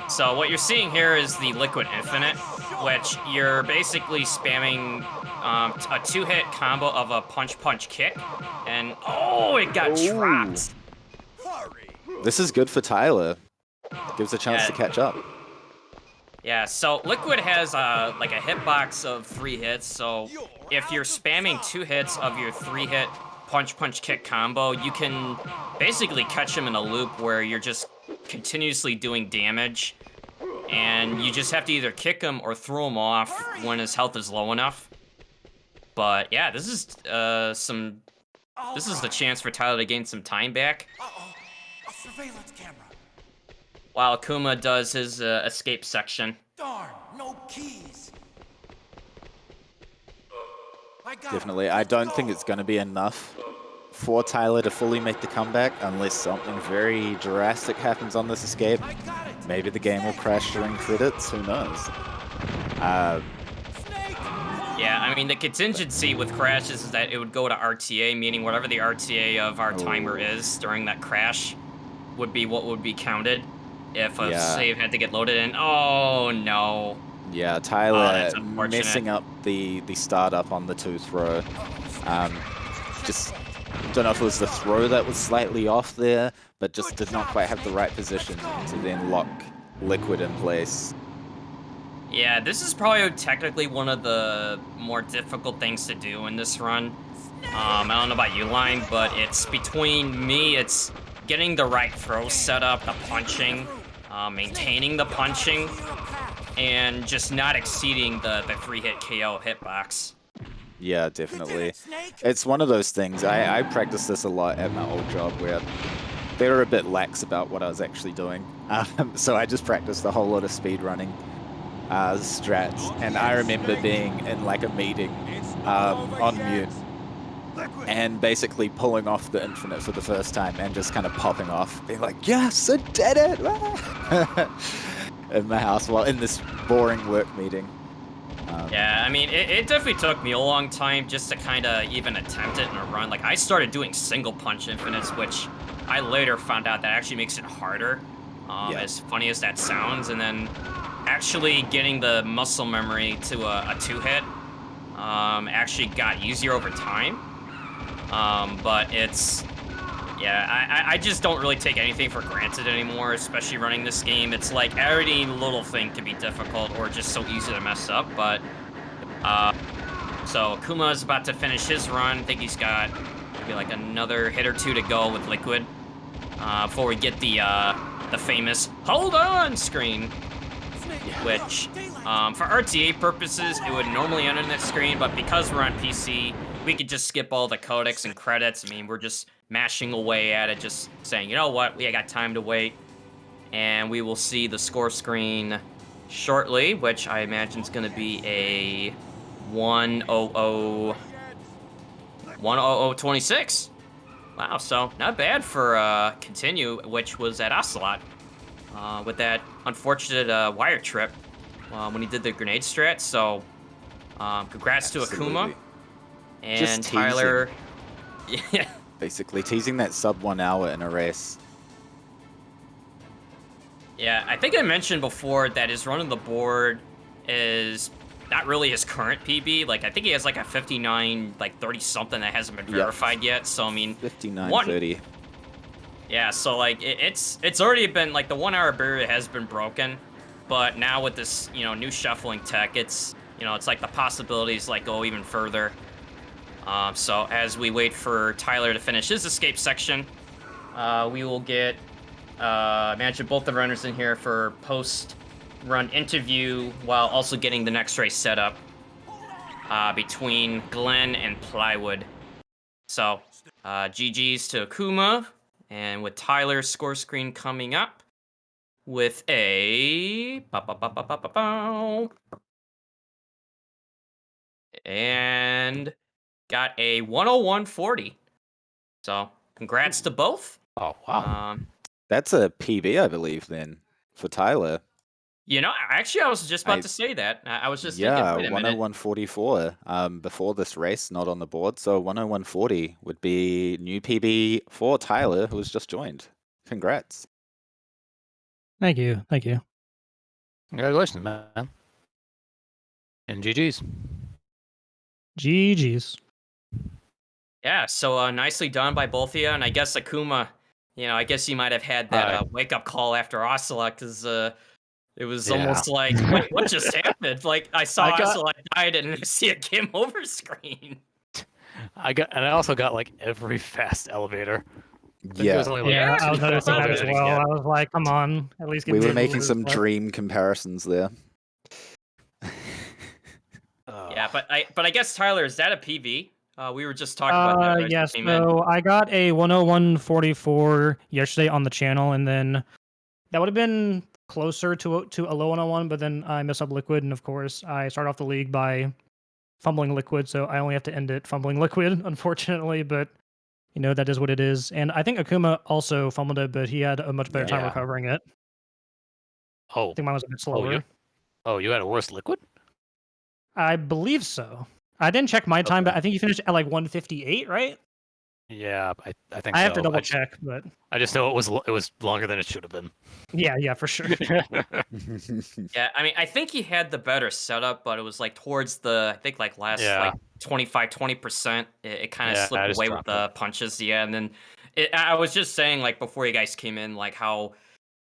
So what you're seeing here is the Liquid Infinite, which you're basically spamming a 2-hit combo of a punch kick, and oh, it got Ooh. dropped. This is good for Tyler. Gives a chance to Yeah. catch up. Yeah, so Liquid has like a hitbox of 3 hits, so if you're spamming 2 hits of your 3-hit punch kick combo, you can basically catch him in a loop where you're just continuously doing damage, and you just have to either kick him or throw him off when his health is low enough. But yeah, this is the chance for Tyler to gain some time back. Uh-oh, a surveillance camera. While Akuma does his escape section. Darn, no keys. I got Definitely. it. I Let's don't go. think it's going to be enough for Tyler to fully make the comeback unless something very drastic happens on this escape. I got it. Maybe the game will crash during credits. Who knows? Snake. Yeah, I mean, the contingency with crashes is that it would go to RTA, meaning whatever the RTA of our timer is during that crash would be what would be counted if a Yeah. save had to get loaded in. Oh, no. Yeah, Oh, Tyler that's unfortunate. messing up the startup on the 2 throw. Just don't know if it was the throw that was slightly off there, but just did not quite have the right position to then lock Liquid in place. Yeah, this is probably technically one of the more difficult things to do in this run. I don't know about you, Line, but it's between me, it's getting the right throw set up, the punching, maintaining the punching, and just not exceeding the 3-hit KO hitbox. Yeah, definitely. It's one of those things. I practiced this a lot at my old job where they were a bit lax about what I was actually doing. So I just practiced a whole lot of speedrunning strats. And I remember being in like a meeting on mute and basically pulling off the infinite for the first time and just kind of popping off, being like, yes, I did it! In my house while in this boring work meeting. Yeah, I mean, it definitely took me a long time just to kind of even attempt it in a run. Like, I started doing single punch infinites, which I later found out that actually makes it harder, Yeah. as funny as that sounds. And then actually getting the muscle memory to a 2-hit actually got easier over time. But it's, yeah, I just don't really take anything for granted anymore, especially running this game. It's like every little thing can be difficult or just so easy to mess up. But so Akuma is about to finish his run. I think he's got maybe like another hit or two to go with Liquid before we get the famous "Hold on" screen, which for RTA purposes it would normally enter that screen, but because we're on PC, we could just skip all the codecs and credits. I mean, we're just mashing away at it, just saying, you know what, we got time to wait, and we will see the score screen shortly, which I imagine is going to be a 10026. Wow, so not bad for Continue, which was at Ocelot, with that unfortunate wire trip when he did the grenade strat. So congrats to Akuma and Just Tyler. Yeah. Basically teasing that sub 1 hour in a race. Yeah, I think I mentioned before that his run on the board is not really his current PB. Like, I think he has like a 59, like 30 something that hasn't been verified yet. So I mean, 59:30. Yeah, so like it's already been like the 1 hour barrier has been broken, but now with this new shuffling tech, it's it's like the possibilities like go even further. So as we wait for Tyler to finish his escape section, we will get imagine both the runners in here for post-run interview while also getting the next race set up between Glenn and Plywood. So GG's to Akuma, and with Tyler's score screen coming up with a and got a 101.40. So congrats to both. Oh, wow. That's a PB, I believe, then, for Tyler. Actually, I was just about to say that. I was just thinking, Yeah, wait a minute. 101.44 before this race, not on the board. So 101.40 would be new PB for Tyler, who has just joined. Congrats. Thank you. Thank you. Congratulations, man. And GG's. GG's. Yeah, so nicely done by both of you. And I guess Akuma, I guess you might have had that wake-up call after Ocelot, because it was almost like, wait, what just happened? Like, I saw Ocelot died and I see a game over screen. I also got like every fast elevator. Yeah, I was noticing that as well. I was like, come on, at least give me we were a making little some bit. dream comparisons there. Yeah, but I guess, Tyler, is that a PV? We were just talking about that. Right? Yes, so I got a 101.44 yesterday on the channel, and then that would have been closer to a low 101, but then I messed up Liquid, and of course, I started off the league by fumbling Liquid, so I only have to end it fumbling Liquid, unfortunately, but that is what it is. And I think Akuma also fumbled it, but he had a much better time recovering it. Oh. I think mine was a bit slower. You had a worse Liquid? I believe so. I didn't check my time, but I think you finished at like 158, right? Yeah, I think I so. have to double check, but I just know it was longer than it should have been. Yeah, for sure. Yeah, I mean, I think he had the better setup, but it was like towards the, I think like last like 20%, it kind of slipped away with the punches. Yeah, and then I was just saying, like, before you guys came in, like how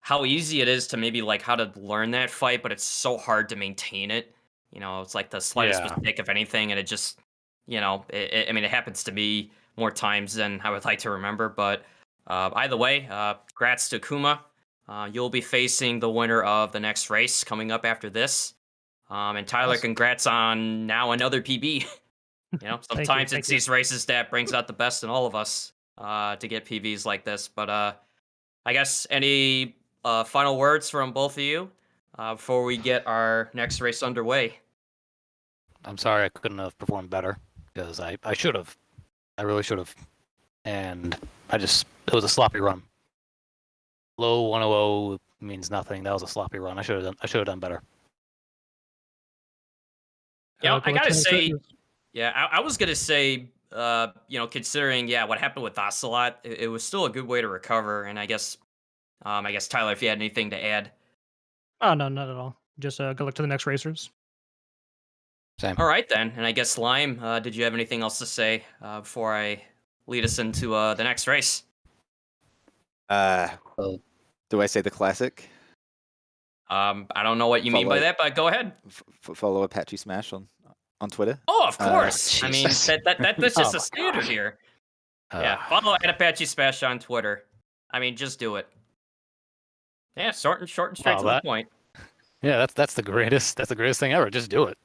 how easy it is to maybe like how to learn that fight, but it's so hard to maintain it. You know, it's like the slightest Yeah. mistake of anything, and it just, you know, I mean, it happens to me more times than I would like to remember. But either way, congrats to Akuma. You'll be facing the winner of the next race coming up after this. And Tyler, Awesome. congrats on now another PB. You know, Thank you, sometimes thank it's you. these races that brings out the best in all of us to get PBs like this. But I guess any final words from both of you before we get our next race underway? I'm sorry I couldn't have performed better because I should have. I really should have. And it was a sloppy run. Low 100 means nothing. That was a sloppy run. I should have done better. Yeah, I Good luck gotta to the next say, races. yeah, I was gonna say, you know, considering what happened with Ocelot, it was still a good way to recover. And I guess Tyler, if you had anything to add. Oh, no, not at all. Just good luck to the next racers. Same. All right then, and I guess Lime, did you have anything else to say before I lead us into the next race? Well, Do I say the classic? I don't know what you mean by Follow- that, but go ahead. Follow Apache Smash on Twitter. Oh, of course. I mean, Jesus. that's just Oh a my standard gosh. here. Yeah, follow at Apache Smash on Twitter. I mean, just do it. Yeah, short and straight Wow, to the point. Yeah, that's the greatest. That's the greatest thing ever. Just do it.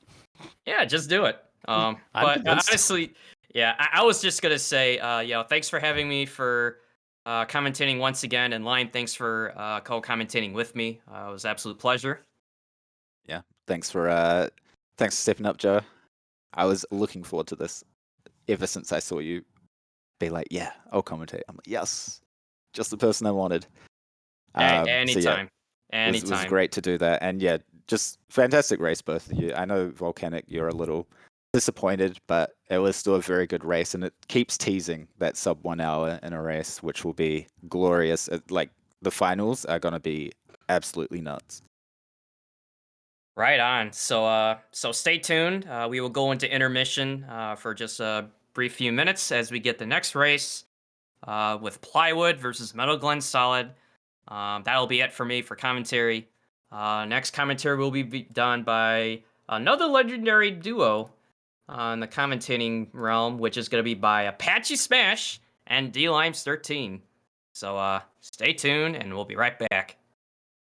Yeah, just do it. I'm But convinced. honestly, yeah, I was just gonna say, thanks for having me for commentating once again, and Lion, thanks for co-commentating with me. It was an absolute pleasure. Yeah. Thanks for stepping up, Joe. I was looking forward to this ever since I saw you be like, yeah, I'll commentate. I'm like, yes, just the person I wanted. Anytime, It was great to do that. And yeah, just fantastic race, both of you. I know Volcanic, you're a little disappointed, but it was still a very good race, and it keeps teasing that sub 1 hour in a race, which will be glorious. Like, the finals are going to be absolutely nuts. Right on. So stay tuned. We will go into intermission for just a brief few minutes as we get the next race with Plywood versus Metal Glen Solid. That'll be it for me for commentary. Next commentary will be done by another legendary duo in the commentating realm, which is going to be by Apache Smash and D-Limes13. So stay tuned, and we'll be right back.